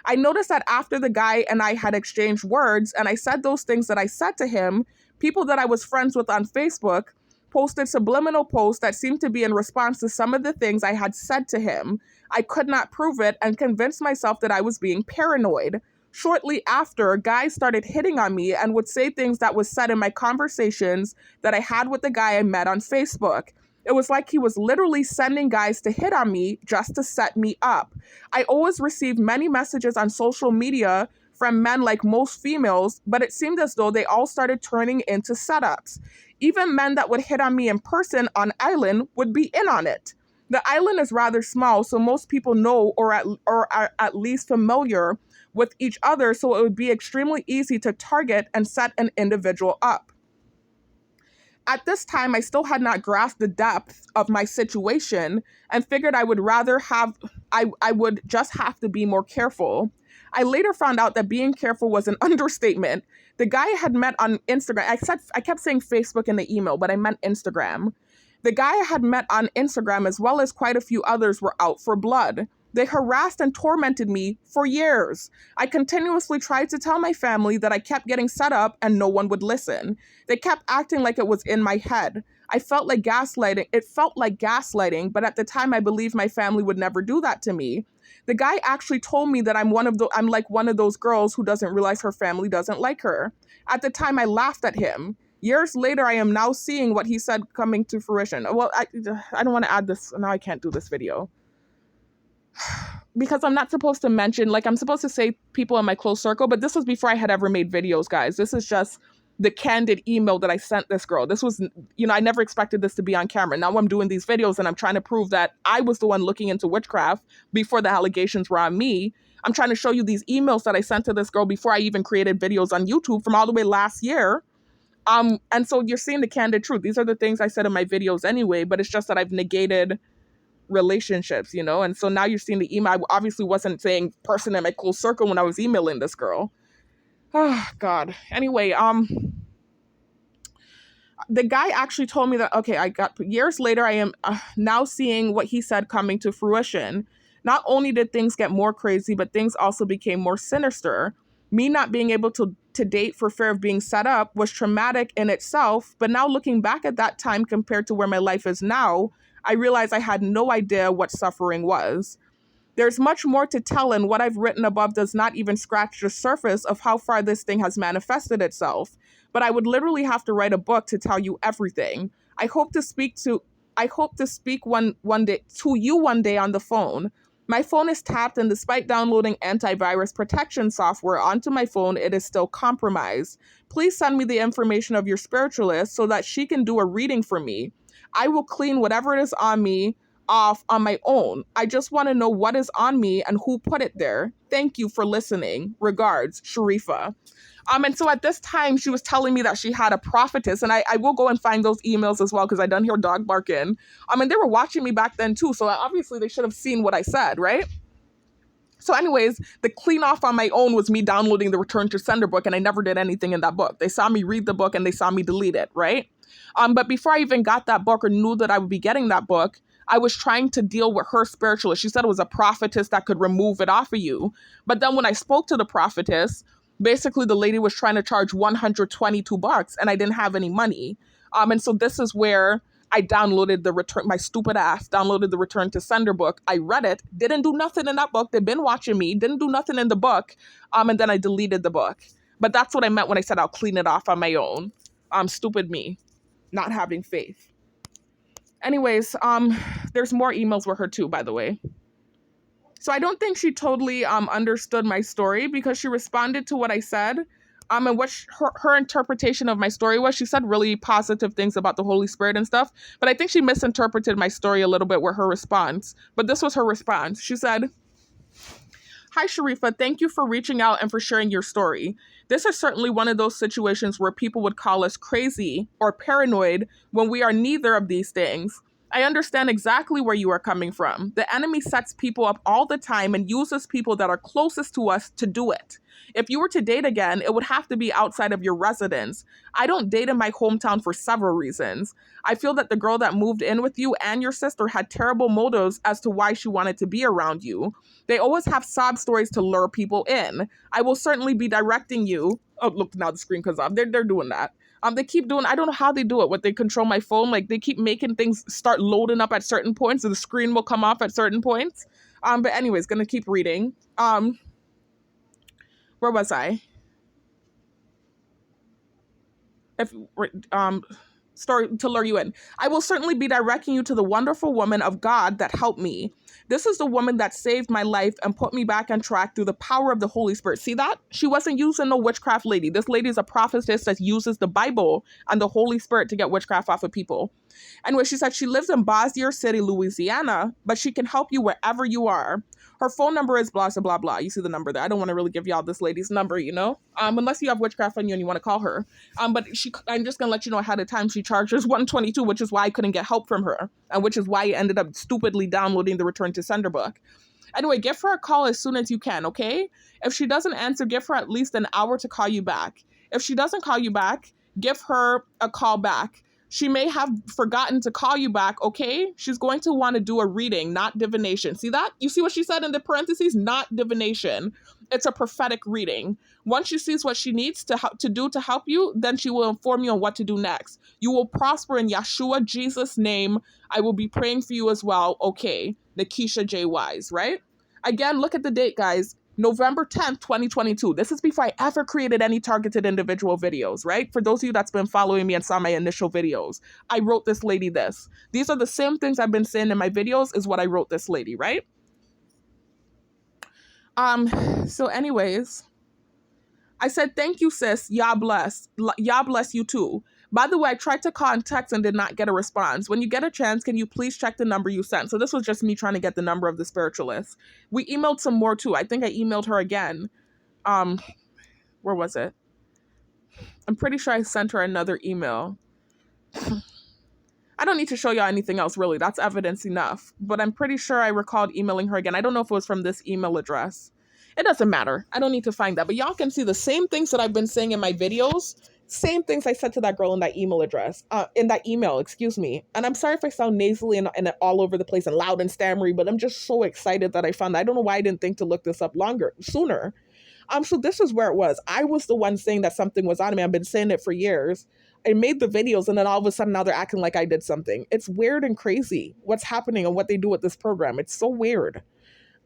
I noticed that after the guy and I had exchanged words and I said those things that I said to him, people that I was friends with on Facebook posted subliminal posts that seemed to be in response to some of the things I had said to him. I could not prove it and convinced myself that I was being paranoid. Shortly after, guys started hitting on me and would say things that was said in my conversations that I had with the guy I met on Facebook. It was like he was literally sending guys to hit on me just to set me up. I always received many messages on social media from men like most females, but it seemed as though they all started turning into setups. Even men that would hit on me in person on island would be in on it. The island is rather small, so most people know or are at least familiar with each other, so it would be extremely easy to target and set an individual up. At this time, I still had not grasped the depth of my situation and figured I would just have to be more careful. I later found out that being careful was an understatement. The guy I had met on Instagram, I kept saying Facebook in the email, but I meant Instagram. The guy I had met on Instagram, as well as quite a few others, were out for blood. They harassed and tormented me for years. I continuously tried to tell my family that I kept getting set up and no one would listen. They kept acting like it was in my head. I felt like gaslighting. It felt like gaslighting, but at the time I believed my family would never do that to me. The guy actually told me that I'm like one of those girls who doesn't realize her family doesn't like her. At the time I laughed at him. Years later, I am now seeing what he said coming to fruition. Well, I don't want to add this. Now I can't do this video. Because I'm not supposed to mention, like I'm supposed to say people in my close circle, but this was before I had ever made videos, guys. This is just the candid email that I sent this girl. This was, I never expected this to be on camera. Now I'm doing these videos and I'm trying to prove that I was the one looking into witchcraft before the allegations were on me. I'm trying to show you these emails that I sent to this girl before I even created videos on YouTube from all the way last year. And so you're seeing the candid truth. These are the things I said in my videos anyway, but it's just that I've negated relationships, and so now you're seeing the email. I obviously wasn't saying person in my close circle when I was emailing this girl. Oh God. Anyway, the guy actually told me that, okay, years later, I am now seeing what he said coming to fruition. Not only did things get more crazy, but things also became more sinister. Me not being able to date for fear of being set up was traumatic in itself, but now looking back at that time compared to where my life is now, I realized I had no idea what suffering was. There's much more to tell, and what I've written above does not even scratch the surface of how far this thing has manifested itself. But I would literally have to write a book to tell you everything. I hope to speak one day to you one day on the phone. My phone is tapped, and despite downloading antivirus protection software onto my phone, it is still compromised. Please send me the information of your spiritualist so that she can do a reading for me. I will clean whatever it is on me off on my own. I just want to know what is on me and who put it there. Thank you for listening. Regards, Sharifa. And so at this time, she was telling me that she had a prophetess, and I will go and find those emails as well because I done hear dog barking. And they were watching me back then too, so obviously they should have seen what I said, right? So anyways, the clean off on my own was me downloading the Return to Sender book, and I never did anything in that book. They saw me read the book and they saw me delete it, right? But before I even got that book or knew that I would be getting that book, I was trying to deal with her spiritualist. She said it was a prophetess that could remove it off of you. But then when I spoke to the prophetess, basically the lady was trying to charge $122 and I didn't have any money. And so this is where I downloaded my stupid ass downloaded the Return to Sender book. I read it, didn't do nothing in that book. They've been watching me, didn't do nothing in the book. And then I deleted the book. But that's what I meant when I said I'll clean it off on my own. Stupid me, not having faith. Anyways, there's more emails with her too, by the way. So I don't think she totally understood my story because she responded to what I said. And what her interpretation of my story was, she said really positive things about the Holy Spirit and stuff. But I think she misinterpreted my story a little bit with her response. But this was her response. She said, "Hi, Sharifa. Thank you for reaching out and for sharing your story. This is certainly one of those situations where people would call us crazy or paranoid when we are neither of these things. I understand exactly where you are coming from. The enemy sets people up all the time and uses people that are closest to us to do it. If you were to date again, it would have to be outside of your residence. I don't date in my hometown for several reasons. I feel that the girl that moved in with you and your sister had terrible motives as to why she wanted to be around you. They always have sob stories to lure people in. I will certainly be directing you. Oh, look, now the screen comes off. They're doing that. They keep doing, I don't know how they do it. What, they control my phone? Like, they keep making things start loading up at certain points, and the screen will come off at certain points. But anyways, gonna keep reading. Where was I? If story to lure you in. I will certainly be directing you to the wonderful woman of God that helped me. This is the woman that saved my life and put me back on track through the power of the Holy Spirit. See that? She wasn't using no witchcraft lady. This lady is a prophetess that uses the Bible and the Holy Spirit to get witchcraft off of people. Anyway, she said she lives in Bossier City, Louisiana, but she can help you wherever you are. Her phone number is blah, blah, blah, blah. You see the number there. I don't want to really give y'all this lady's number, unless you have witchcraft on you and you want to call her. But I'm just going to let you know ahead of time, she charges $122, which is why I couldn't get help from her, and which is why I ended up stupidly downloading the Return to Sender book. Anyway, give her a call as soon as you can, okay? If she doesn't answer, give her at least an hour to call you back. If she doesn't call you back, give her a call back. She may have forgotten to call you back, okay? She's going to want to do a reading, not divination. See that? You see what she said in the parentheses? Not divination. It's a prophetic reading. Once she sees what she needs to do to help you, then she will inform you on what to do next. You will prosper in Yeshua, Jesus' name. I will be praying for you as well. Okay. Nikisha J. Wise, right? Again, look at the date, guys. November 10th, 2022. This is before I ever created any targeted individual videos, right? For those of you that's been following me and saw my initial videos, I wrote this lady this. These are the same things I've been saying in my videos is what I wrote this lady, right? So anyways, I said, thank you, sis. Yah bless. Yah bless you too. By the way, I tried to contact and did not get a response. When you get a chance, can you please check the number you sent? So this was just me trying to get the number of the spiritualist. We emailed some more too. I think I emailed her again. Where was it? I'm pretty sure I sent her another email. I don't need to show y'all anything else, really. That's evidence enough. But I'm pretty sure I recalled emailing her again. I don't know if it was from this email address. It doesn't matter. I don't need to find that. But y'all can see the same things that I've been saying in my videos. Same things I said to that girl in that email address. In that email, excuse me. And I'm sorry if I sound nasally and all over the place and loud and stammery, but I'm just so excited that I found that. I don't know why I didn't think to look this up sooner. So this is where it was. I was the one saying that something was on me. I've been saying it for years. I made the videos and then all of a sudden now they're acting like I did something. It's weird and crazy what's happening and what they do with this program. It's so weird.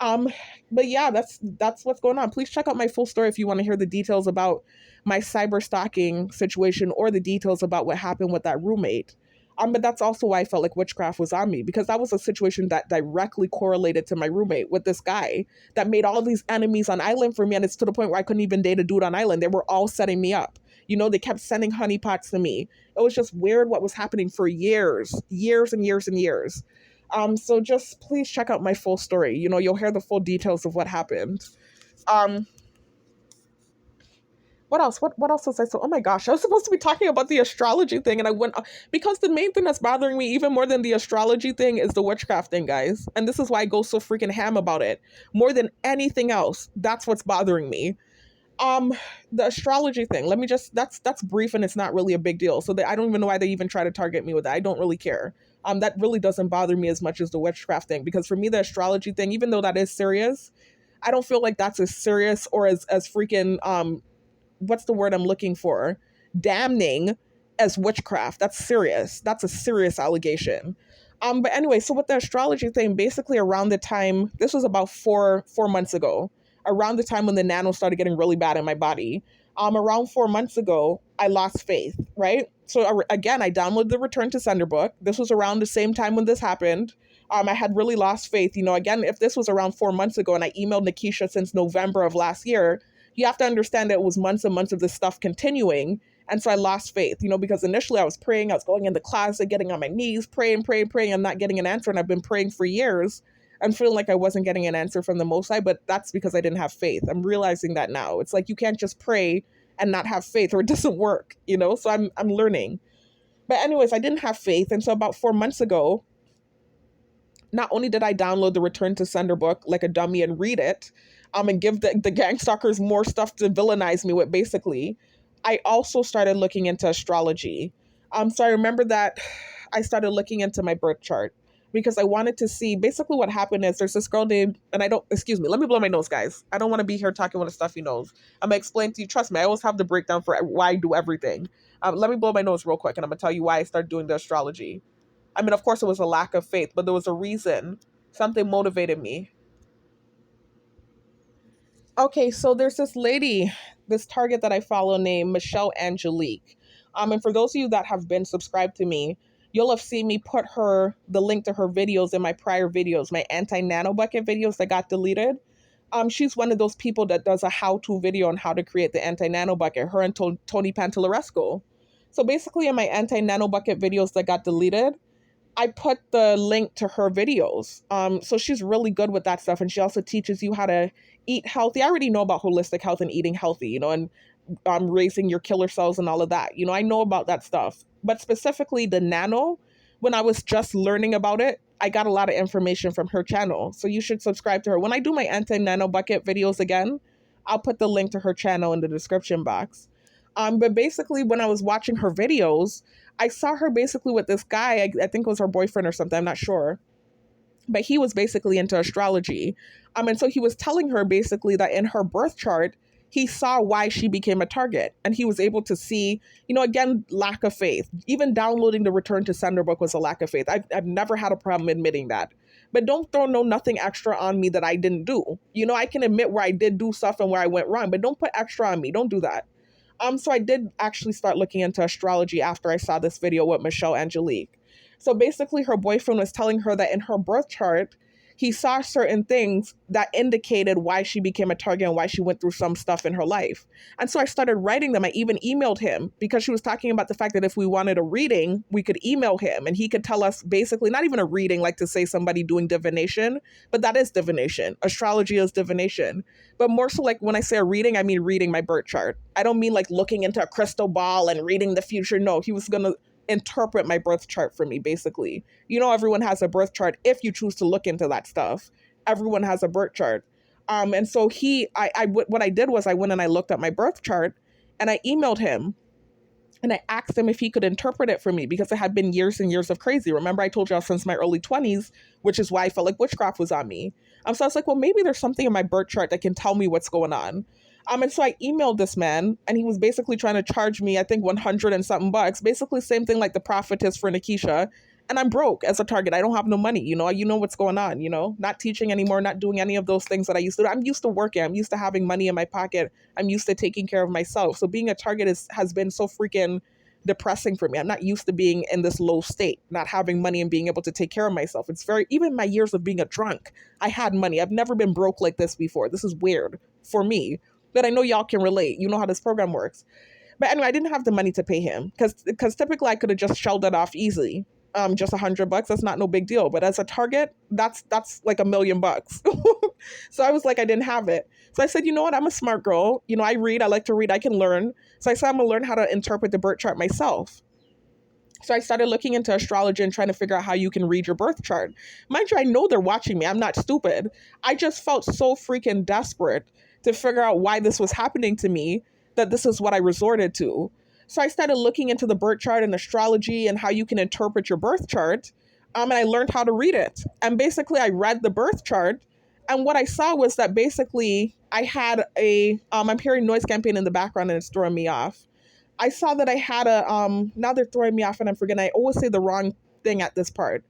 But yeah, that's what's going on. Please check out my full story if you want to hear the details about my cyber stalking situation or the details about what happened with that roommate. But that's also why I felt like witchcraft was on me, because that was a situation that directly correlated to my roommate with this guy that made all these enemies on island for me. And it's to the point where I couldn't even date a dude on island. They were all setting me up. They kept sending honeypots to me. It was just weird what was happening for years and years and years. So just please check out my full story. You'll hear the full details of what happened. What else? What else was I so? Oh my gosh, I was supposed to be talking about the astrology thing, and I went because the main thing that's bothering me even more than the astrology thing is the witchcraft thing, guys. And this is why I go so freaking ham about it. More than anything else, that's what's bothering me. The astrology thing. Let me just that's brief and it's not really a big deal. So I don't even know why they even try to target me with that. I don't really care. That really doesn't bother me as much as the witchcraft thing, because for me the astrology thing, even though that is serious, I don't feel like that's as serious or as freaking what's the word I'm looking for? Damning as witchcraft. That's serious. That's a serious allegation. But anyway, so with the astrology thing, basically around the time, this was about four months ago, around the time when the nano started getting really bad in my body, around 4 months ago, I lost faith, right? So again, I downloaded the Return to Sender book. This was around the same time when this happened. I had really lost faith. Again, if this was around 4 months ago and I emailed Nikisha since November of last year, you have to understand that it was months and months of this stuff continuing. And so I lost faith, because initially I was praying, I was going in the closet, getting on my knees, praying, and not getting an answer. And I've been praying for years and feeling like I wasn't getting an answer from the Most High, but that's because I didn't have faith. I'm realizing that now. It's like you can't just pray and not have faith or it doesn't work, so I'm learning. But anyways, I didn't have faith. And so about 4 months ago, Not only did I download the Return to Sender book like a dummy and read it, and give the gang stalkers more stuff to villainize me with, basically, I also started looking into astrology. So I remember that I started looking into my birth chart because I wanted to see basically what happened is there's this girl named, and I don't, excuse me, let me blow my nose, guys. I don't want to be here talking with a stuffy nose. I'm going to explain to you. Trust me, I always have the breakdown for why I do everything. Let me blow my nose real quick and I'm going to tell you why I started doing the astrology. I mean, of course, it was a lack of faith, but there was a reason. Something motivated me. Okay, so there's this lady, this target that I follow named Michelle Angelique. And for those of you that have been subscribed to me, you'll have seen me put the link to her videos in my prior videos, my anti-nano bucket videos that got deleted. She's one of those people that does a how-to video on how to create the anti-nano bucket, her and Tony Pantalleresco. So basically in my anti-nano bucket videos that got deleted, I put the link to her videos. So she's really good with that stuff. And she also teaches you how to eat healthy. I already know about holistic health and eating healthy, and raising your killer cells and all of that. I know about that stuff. But specifically the nano, when I was just learning about it, I got a lot of information from her channel. So you should subscribe to her. When I do my anti-nano bucket videos again, I'll put the link to her channel in the description box. But basically when I was watching her videos, I saw her basically with this guy, I think it was her boyfriend or something, I'm not sure. But he was basically into astrology. And so he was telling her basically that in her birth chart, he saw why she became a target. And he was able to see, again, lack of faith. Even downloading the Return to Sender book was a lack of faith. I've never had a problem admitting that. But don't throw nothing extra on me that I didn't do. I can admit where I did do stuff and where I went wrong, but don't put extra on me. Don't do that. So I did actually start looking into astrology after I saw this video with Michelle Angelique. So basically her boyfriend was telling her that in her birth chart, he saw certain things that indicated why she became a target and why she went through some stuff in her life. And so I started writing them. I even emailed him because she was talking about the fact that if we wanted a reading, we could email him and he could tell us basically not even a reading, like to say somebody doing divination, but that is divination. Astrology is divination. But more so like when I say a reading, I mean reading my birth chart. I don't mean like looking into a crystal ball and reading the future. No, he was going to interpret my birth chart for me, basically. Everyone has a birth chart if you choose to look into that stuff. Everyone has a birth chart. And so what I did was I went and I looked at my birth chart and I emailed him and I asked him if he could interpret it for me because it had been years and years of crazy. Remember, I told y'all since my early 20s, which is why I felt like witchcraft was on me. So I was like, well, maybe there's something in my birth chart that can tell me what's going on. And so I emailed this man and he was basically trying to charge me, I think 100 and something bucks, basically same thing like the prophetess for Nikisha. And I'm broke as a target. I don't have no money. You know what's going on, not teaching anymore, not doing any of those things that I used to do. I'm used to working. I'm used to having money in my pocket. I'm used to taking care of myself. So being a target has been so freaking depressing for me. I'm not used to being in this low state, not having money and being able to take care of myself. Even my years of being a drunk, I had money. I've never been broke like this before. This is weird for me. But I know y'all can relate. You know how this program works. But anyway, I didn't have the money to pay him because typically I could have just shelled it off easily. Just $100, that's not no big deal. But as a target, that's like $1 million. So I was like, I didn't have it. So I said, you know what? I'm a smart girl. I read. I like to read. I can learn. So I said, I'm going to learn how to interpret the birth chart myself. So I started looking into astrology and trying to figure out how you can read your birth chart. Mind you, I know they're watching me. I'm not stupid. I just felt so freaking desperate to figure out why this was happening to me that this is what I resorted to. So I started looking into the birth chart and astrology and how you can interpret your birth chart. And I learned how to read it. And basically I read the birth chart. And what I saw was that basically I had I'm hearing noise campaign in the background and it's throwing me off. I saw that I had now they're throwing me off and I'm forgetting. I always say the wrong thing at this part.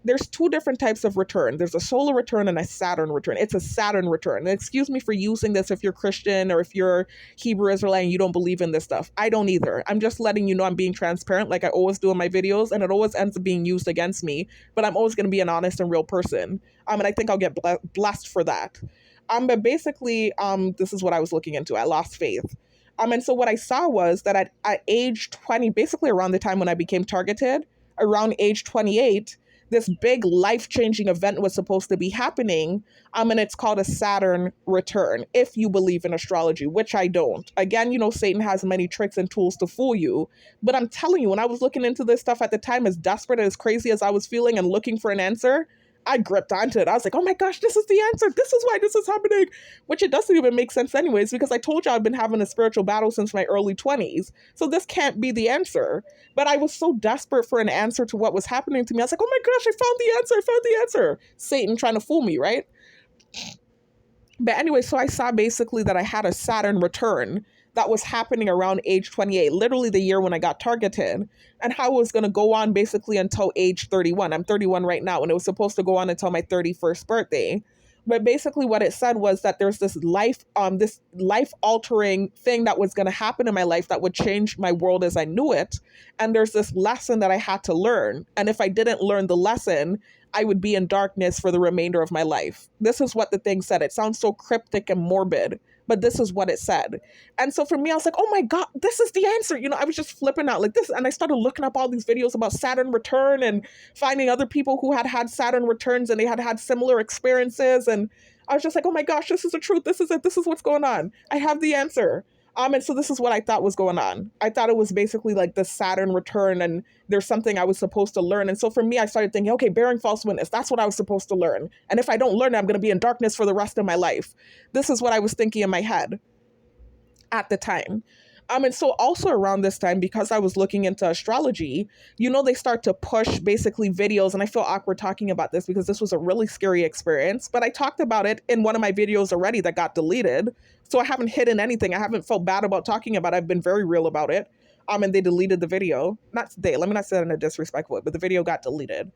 There's two different types of return. There's a solar return and a Saturn return. It's a Saturn return. And excuse me for using this if you're Christian or if you're Hebrew Israelite and you don't believe in this stuff. I don't either. I'm just letting you know I'm being transparent like I always do in my videos, and it always ends up being used against me. But I'm always going to be an honest and real person. And I think I'll get blessed for that. But basically, this is what I was looking into. I lost faith. And so what I saw was that at age 20, basically around the time when I became targeted, around age 28, this big life-changing event was supposed to be happening, and it's called a Saturn return, if you believe in astrology, which I don't. Again, Satan has many tricks and tools to fool you, but I'm telling you, when I was looking into this stuff at the time, as desperate and as crazy as I was feeling and looking for an answer, I gripped onto it. I was like, oh my gosh, this is the answer. This is why this is happening. Which it doesn't even make sense anyways, because I told you I've been having a spiritual battle since my early 20s. So this can't be the answer. But I was so desperate for an answer to what was happening to me. I was like, oh my gosh, I found the answer. I found the answer. Satan trying to fool me, right? But anyway, so I saw basically that I had a Saturn return that was happening around age 28, literally the year when I got targeted, and how it was going to go on basically until age 31. I'm 31 right now, and it was supposed to go on until my 31st birthday. But basically what it said was that there's this life altering thing that was going to happen in my life that would change my world as I knew it. And there's this lesson that I had to learn. And if I didn't learn the lesson, I would be in darkness for the remainder of my life. This is what the thing said. It sounds so cryptic and morbid, but this is what it said. And so for me, I was like, oh my God, this is the answer. I was just flipping out like this. And I started looking up all these videos about Saturn return and finding other people who had Saturn returns and they had similar experiences. And I was just like, oh my gosh, this is the truth. This is it. This is what's going on. I have the answer. And so this is what I thought was going on. I thought it was basically like the Saturn return and there's something I was supposed to learn. And so for me, I started thinking, okay, bearing false witness, that's what I was supposed to learn. And if I don't learn it, I'm going to be in darkness for the rest of my life. This is what I was thinking in my head at the time. And so also around this time, because I was looking into astrology, they start to push basically videos. And I feel awkward talking about this because this was a really scary experience. But I talked about it in one of my videos already that got deleted. So I haven't hidden anything. I haven't felt bad about talking about it. I've been very real about it. And they deleted the video. Let me not say that in a disrespectful way, but the video got deleted.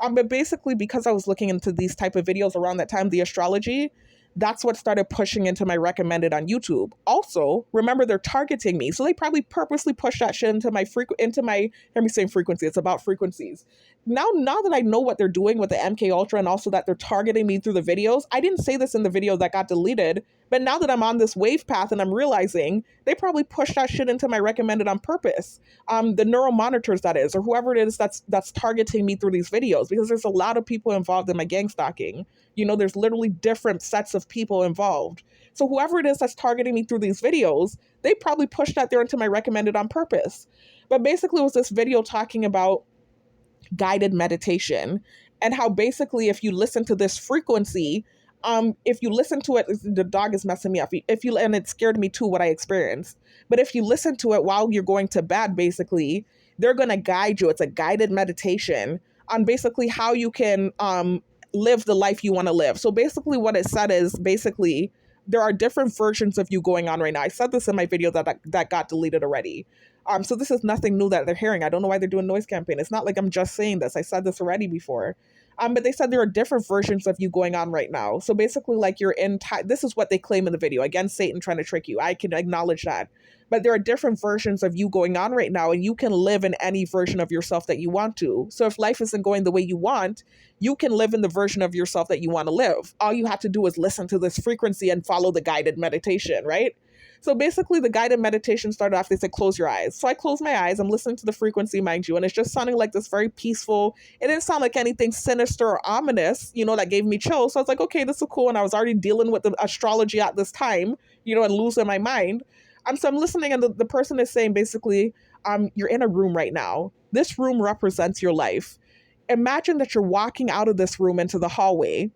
But basically, because I was looking into these type of videos around that time, the astrology, that's what started pushing into my recommended on YouTube. Also, remember they're targeting me. So they probably purposely push that shit into my hear me saying frequency, it's about frequencies. Now that I know what they're doing with the MK Ultra and also that they're targeting me through the videos, I didn't say this in the video that got deleted, but now that I'm on this wave path and I'm realizing they probably push that shit into my recommended on purpose. The neural monitors, that is, or whoever it is that's targeting me through these videos, because there's a lot of people involved in my gang stalking. There's literally different sets of people involved. So whoever it is that's targeting me through these videos, they probably pushed that there into my recommended on purpose. But basically it was this video talking about guided meditation and how basically if you listen to this frequency, if you listen to it, the dog is messing me up. And it scared me too, what I experienced. But if you listen to it while you're going to bed, basically, they're going to guide you. It's a guided meditation on basically how you can, live the life you want to live. So basically what it said is basically there are different versions of you going on right now. I said this in my video that got deleted already. So this is nothing new that they're hearing. I don't know why they're doing noise campaign. It's not like I'm just saying this. I said this already before. But they said there are different versions of you going on right now. So basically, like this is what they claim in the video. Again, Satan trying to trick you. I can acknowledge that. But there are different versions of you going on right now, and you can live in any version of yourself that you want to. So if life isn't going the way you want, you can live in the version of yourself that you want to live. All you have to do is listen to this frequency and follow the guided meditation, right? So basically the guided meditation started off, they said, close your eyes. So I closed my eyes. I'm listening to the frequency, mind you, and it's just sounding like this very peaceful. It didn't sound like anything sinister or ominous, that gave me chills. So I was like, okay, this is cool. And I was already dealing with the astrology at this time, and losing my mind. So I'm listening, and the person is saying basically, you're in a room right now. This room represents your life. Imagine that you're walking out of this room into the hallway.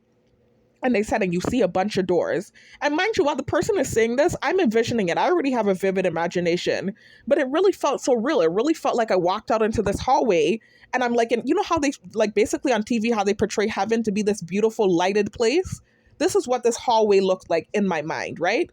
And they said, and you see a bunch of doors. And mind you, while the person is saying this, I'm envisioning it. I already have a vivid imagination, but it really felt so real. It really felt like I walked out into this hallway and I'm like, and how they, like basically on TV, how they portray heaven to be this beautiful lighted place. This is what this hallway looked like in my mind, right?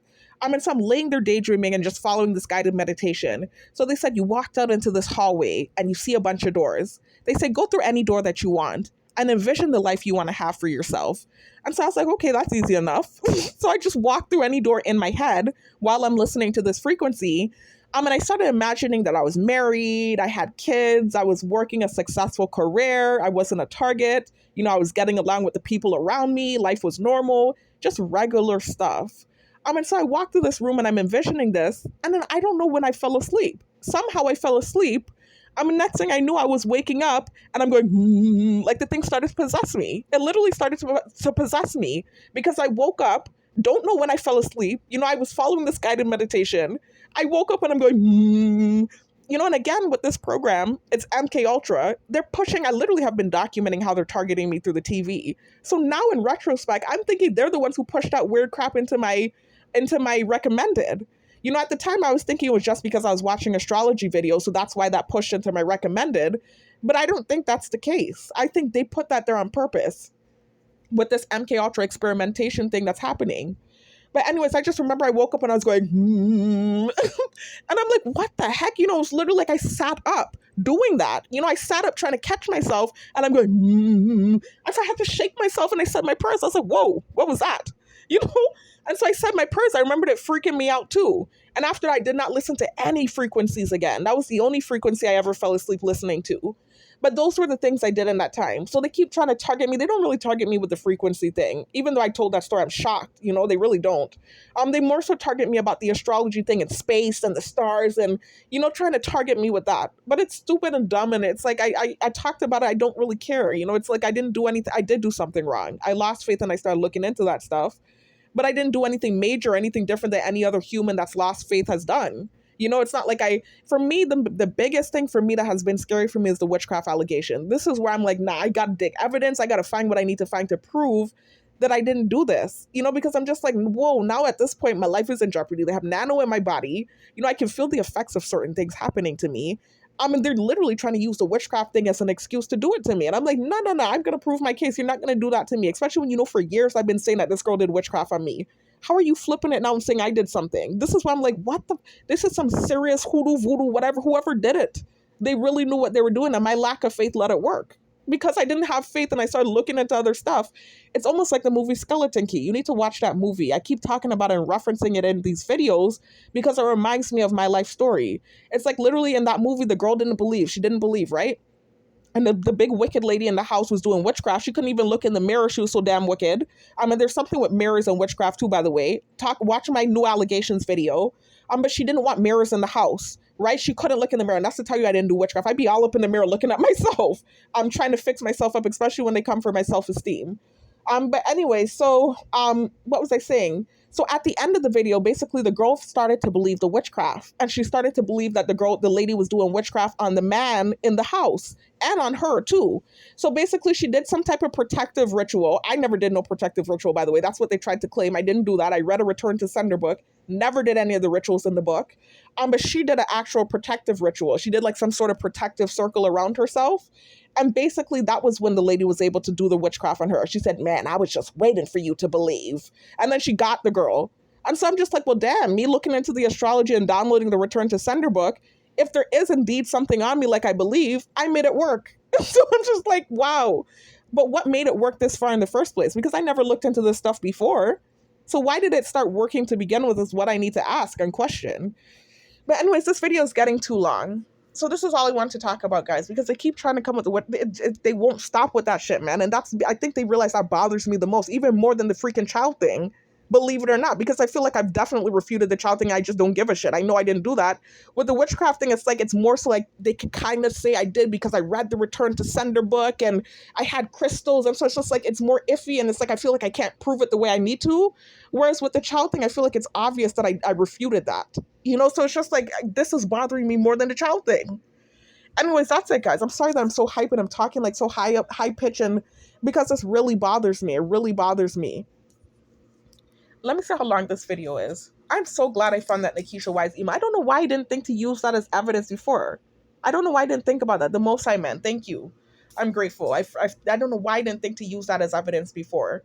So I'm laying there daydreaming and just following this guided meditation. So they said, you walked out into this hallway and you see a bunch of doors. They say, go through any door that you want and envision the life you want to have for yourself. And so I was like, okay, that's easy enough. So I just walked through any door in my head while I'm listening to this frequency. And I started imagining that I was married, I had kids, I was working a successful career, I wasn't a target, I was getting along with the people around me, life was normal, just regular stuff. And so I walked through this room and I'm envisioning this, and then I don't know when I fell asleep. Somehow I fell asleep. Next thing I knew, I was waking up and I'm going, like the thing started to possess me. It literally started to possess me because I woke up, don't know when I fell asleep. I was following this guided meditation. I woke up and I'm going, And again, with this program, it's MK Ultra. They're pushing, I literally have been documenting how they're targeting me through the TV. So now in retrospect, I'm thinking they're the ones who pushed that weird crap into my recommended. At the time I was thinking it was just because I was watching astrology videos, so that's why that pushed into my recommended. But I don't think that's the case. I think they put that there on purpose with this MK Ultra experimentation thing that's happening. But anyways, I just remember I woke up and I was going, and I'm like, what the heck? It was literally like I sat up doing that. I sat up trying to catch myself and I'm going, I had to shake myself and I said my prayers. I was like, whoa, what was that? You know? And so I said my prayers. I remembered it freaking me out too. And after I did not listen to any frequencies again. That was the only frequency I ever fell asleep listening to. But those were the things I did in that time. So they keep trying to target me. They don't really target me with the frequency thing. Even though I told that story, I'm shocked. They really don't. They more so target me about the astrology thing and space and the stars and, trying to target me with that. But it's stupid and dumb. And it's like, I talked about it. I don't really care. It's like I didn't do anything. I did do something wrong. I lost faith and I started looking into that stuff. But I didn't do anything major, anything different than any other human that's lost faith has done. It's not like for me, the biggest thing for me that has been scary for me is the witchcraft allegation. This is where I'm like, nah, I got to dig evidence. I got to find what I need to find to prove that I didn't do this, because I'm just like, whoa, now at this point, my life is in jeopardy. They have nano in my body. I can feel the effects of certain things happening to me. They're literally trying to use the witchcraft thing as an excuse to do it to me. And I'm like, no, I'm going to prove my case. You're not going to do that to me, especially when, for years I've been saying that this girl did witchcraft on me. How are you flipping it now and saying I did something? This is why I'm like, this is some serious hoodoo, voodoo, whatever, whoever did it. They really knew what they were doing, and my lack of faith let it work. Because I didn't have faith and I started looking into other stuff. It's almost like the movie Skeleton Key. You need to watch that movie. I keep talking about it and referencing it in these videos because it reminds me of my life story. It's like literally in that movie, the girl didn't believe. She didn't believe, right? And the big wicked lady in the house was doing witchcraft. She couldn't even look in the mirror. She was so damn wicked. There's something with mirrors and witchcraft too, by the way. Watch my new allegations video. But she didn't want mirrors in the house, right? She couldn't look in the mirror. And that's to tell you I didn't do witchcraft. I'd be all up in the mirror looking at myself. I'm trying to fix myself up, especially when they come for my self-esteem. But anyway, so what was I saying? So at the end of the video, basically the girl started to believe the witchcraft, and she started to believe that the lady was doing witchcraft on the man in the house and on her too. So basically she did some type of protective ritual. I never did no protective ritual, by the way. That's what they tried to claim. I didn't do that. I read a Return to Sender book, never did any of the rituals in the book. But she did an actual protective ritual. She did like some sort of protective circle around herself. And basically that was when the lady was able to do the witchcraft on her. She said, man, I was just waiting for you to believe. And then she got the girl. And so I'm just like, well, damn, me looking into the astrology and downloading the Return to Sender book, if there is indeed something on me like I believe, I made it work. So I'm just like, wow. But what made it work this far in the first place? Because I never looked into this stuff before. So why did it start working to begin with is what I need to ask and question. But anyways, this video is getting too long. So this is all I want to talk about, guys, because they keep trying to come with they won't stop with that shit, man. And I think they realize that bothers me the most, even more than the freaking child thing, believe it or not, because I feel like I've definitely refuted the child thing. I just don't give a shit. I know I didn't do that. With the witchcraft thing, it's more so like they can kind of say I did because I read the Return to Sender book and I had crystals. And so it's just like, it's more iffy. And it's like, I feel like I can't prove it the way I need to. Whereas with the child thing, I feel like it's obvious that I refuted that, so it's just like, this is bothering me more than the child thing. Anyways, that's it, guys. I'm sorry that I'm so hype and I'm talking like so high pitch, and because this really bothers me. It really bothers me. Let me see how long this video is. I'm so glad I found that Nikisha Wise email. I don't know why I didn't think to use that as evidence before. I don't know why I didn't think about that. The most I meant. Thank you. I'm grateful. I don't know why I didn't think to use that as evidence before.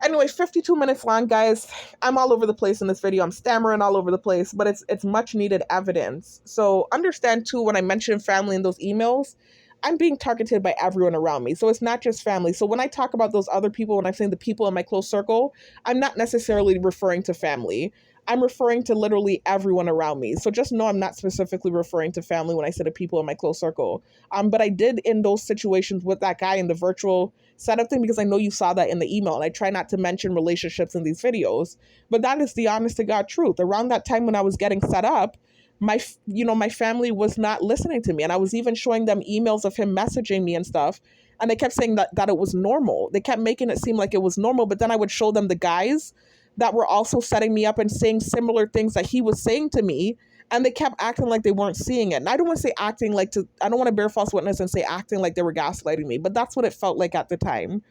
Anyway, 52 minutes long, guys. I'm all over the place in this video. I'm stammering all over the place, but it's much needed evidence. So understand too, when I mention family in those emails, I'm being targeted by everyone around me. So it's not just family. So when I talk about those other people, when I'm saying the people in my close circle, I'm not necessarily referring to family. I'm referring to literally everyone around me. So just know I'm not specifically referring to family when I say the people in my close circle. But I did in those situations with that guy in the virtual setup thing, because I know you saw that in the email, and I try not to mention relationships in these videos. But that is the honest to God truth. Around that time when I was getting set up, my family was not listening to me. And I was even showing them emails of him messaging me and stuff. And they kept saying that it was normal. They kept making it seem like it was normal. But then I would show them the guys that were also setting me up and saying similar things that he was saying to me. And they kept acting like they weren't seeing it. And I don't want to say acting like I don't want to bear false witness and say acting like they were gaslighting me, but that's what it felt like at the time.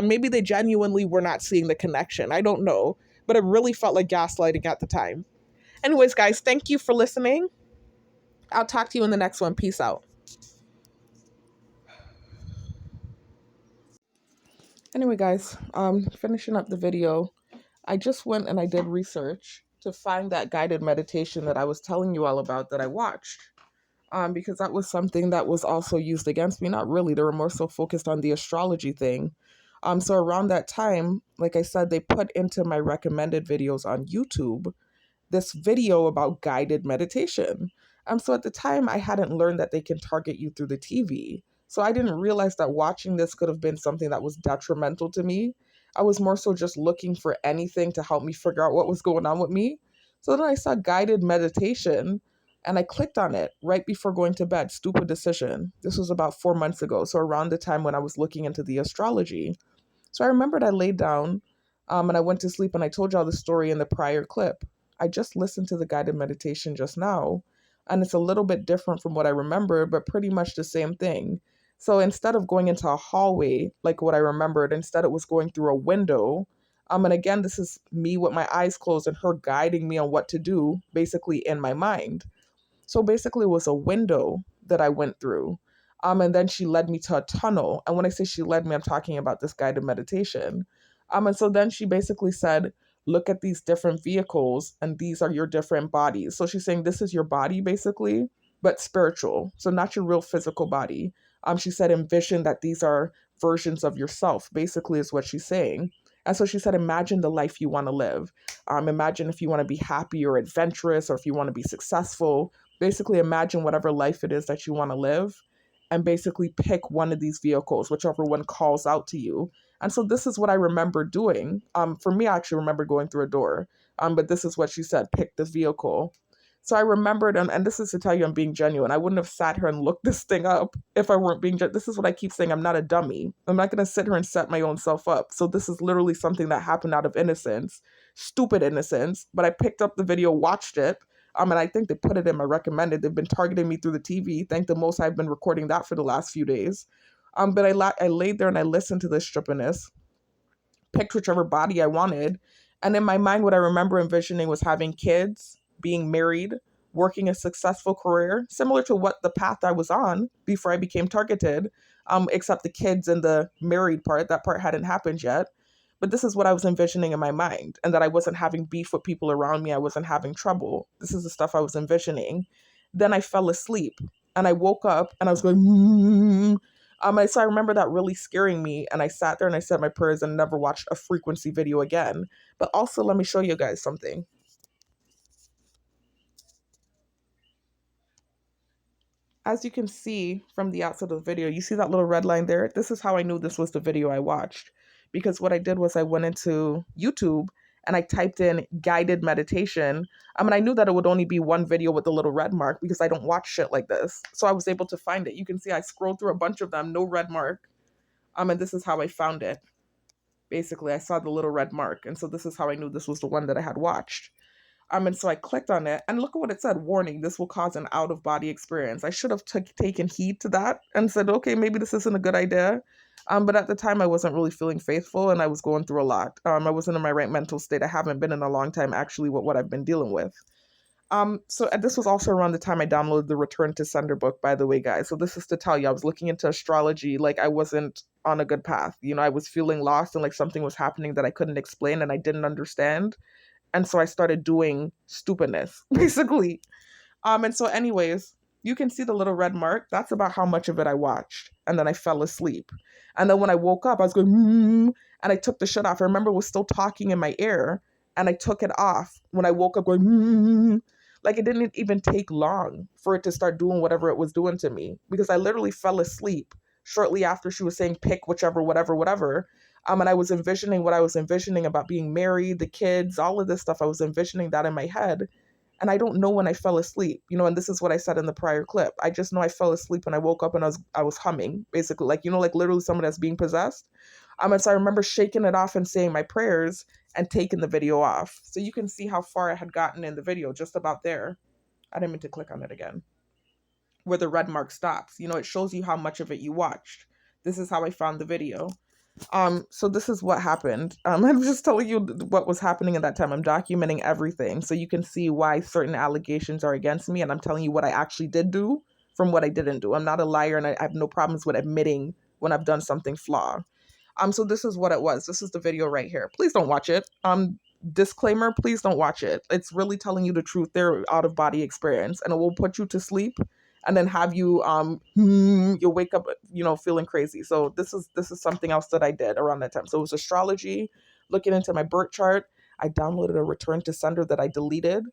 Maybe they genuinely were not seeing the connection. I don't know, but it really felt like gaslighting at the time. Anyways, guys, thank you for listening. I'll talk to you in the next one. Peace out. Anyway, guys, finishing up the video, I just went and I did research to find that guided meditation that I was telling you all about that I watched. Because that was something that was also used against me. Not really, they were more so focused on the astrology thing. So around that time, like I said, they put into my recommended videos on YouTube this video about guided meditation. So at the time, I hadn't learned that they can target you through the TV. So I didn't realize that watching this could have been something that was detrimental to me. I was more so just looking for anything to help me figure out what was going on with me. So then I saw guided meditation and I clicked on it right before going to bed. Stupid decision. This was about 4 months ago. So around the time when I was looking into the astrology. So I remembered I laid down and I went to sleep, and I told y'all the story in the prior clip. I just listened to the guided meditation just now, and it's a little bit different from what I remember, but pretty much the same thing. So instead of going into a hallway like what I remembered, instead it was going through a window. And again, this is me with my eyes closed and her guiding me on what to do, basically in my mind. So basically, it was a window that I went through. And then she led me to a tunnel. And when I say she led me, I'm talking about this guided meditation. And so then she basically said, look at these different vehicles, and these are your different bodies. So she's saying this is your body, basically, but spiritual. So not your real physical body. She said, envision that these are versions of yourself, basically, is what she's saying. And so she said, imagine the life you want to live. Imagine if you want to be happy or adventurous, or if you want to be successful. Basically, imagine whatever life it is that you want to live, and basically pick one of these vehicles, whichever one calls out to you. And so this is what I remember doing. For me, I actually remember going through a door. But this is what she said, pick this vehicle. So I remembered, and this is to tell you I'm being genuine. I wouldn't have sat here and looked this thing up if I weren't being This is what I keep saying. I'm not a dummy. I'm not going to sit here and set my own self up. So this is literally something that happened out of innocence, stupid innocence. But I picked up the video, watched it. And I think they put it in my recommended. They've been targeting me through the TV. Thank the most I've been recording that for the last few days. But I laid there and I listened to this strippiness, picked whichever body I wanted. And in my mind, what I remember envisioning was having kids, being married, working a successful career, similar to what the path I was on before I became targeted, except the kids and the married part, that part hadn't happened yet. But this is what I was envisioning in my mind, and that I wasn't having beef with people around me. I wasn't having trouble. This is the stuff I was envisioning. Then I fell asleep and I woke up and I was going, so I remember that really scaring me. And I sat there and I said my prayers and never watched a frequency video again. But also, let me show you guys something. As you can see from the outside of the video, you see that little red line there? This is how I knew this was the video I watched. Because what I did was I went into YouTube and I typed in guided meditation. I knew that it would only be one video with the little red mark because I don't watch shit like this. So I was able to find it. You can see I scrolled through a bunch of them, no red mark. And this is how I found it. Basically, I saw the little red mark. And so this is how I knew this was the one that I had watched. And so I clicked on it, and look at what it said. Warning, this will cause an out-of-body experience. I should have taken heed to that and said, okay, maybe this isn't a good idea. But at the time, I wasn't really feeling faithful, and I was going through a lot. I wasn't in my right mental state. I haven't been in a long time, actually, with what I've been dealing with. So this was also around the time I downloaded the Return to Sender book, by the way, guys. So this is to tell you, I was looking into astrology like I wasn't on a good path. I was feeling lost and like something was happening that I couldn't explain and I didn't understand. And so I started doing stupidness, basically. And so anyways, you can see the little red mark. That's about how much of it I watched. And then I fell asleep. And then when I woke up, I was going, and I took the shit off. I remember it was still talking in my ear, and I took it off when I woke up going, like it didn't even take long for it to start doing whatever it was doing to me, because I literally fell asleep shortly after she was saying pick whichever, whatever. And I was envisioning what I was envisioning about being married, the kids, all of this stuff. I was envisioning that in my head. And I don't know when I fell asleep, and this is what I said in the prior clip. I just know I fell asleep and I woke up and I was humming, basically, like, like literally someone that's being possessed. And so I remember shaking it off and saying my prayers and taking the video off. So you can see how far I had gotten in the video, just about there. I didn't mean to click on it again. Where the red mark stops. You know, it shows you how much of it you watched. This is how I found the video. So this is what happened. I'm just telling you what was happening at that time. I'm documenting everything so you can see why certain allegations are against me, and I'm telling you what I actually did do from what I didn't do. I'm not a liar, and I have no problems with admitting when I've done something flawed. So this is what it was. This is the video right here. Please don't watch it. Disclaimer, please don't watch it. It's really telling you the truth. They're out of body experience, and it will put you to sleep and then have you you'll wake up, you know, feeling crazy. So this is something else that I did around that time. So it was astrology, looking into my birth chart. I downloaded a return to sender that I deleted,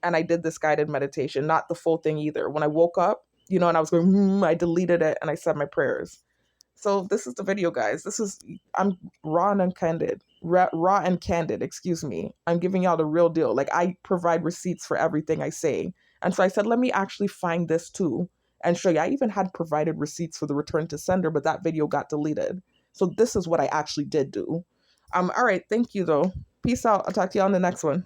and I did this guided meditation, not the full thing either. When I woke up, you know, and I was going, I deleted it and I said my prayers. So this is the video, guys. I'm raw and candid. Raw and candid, excuse me. I'm giving y'all the real deal. Like, I provide receipts for everything I say. And so I said, let me actually find this too and show you. I even had provided receipts for the return to sender, but that video got deleted. So this is what I actually did do. All right. Thank you, though. Peace out. I'll talk to you on the next one.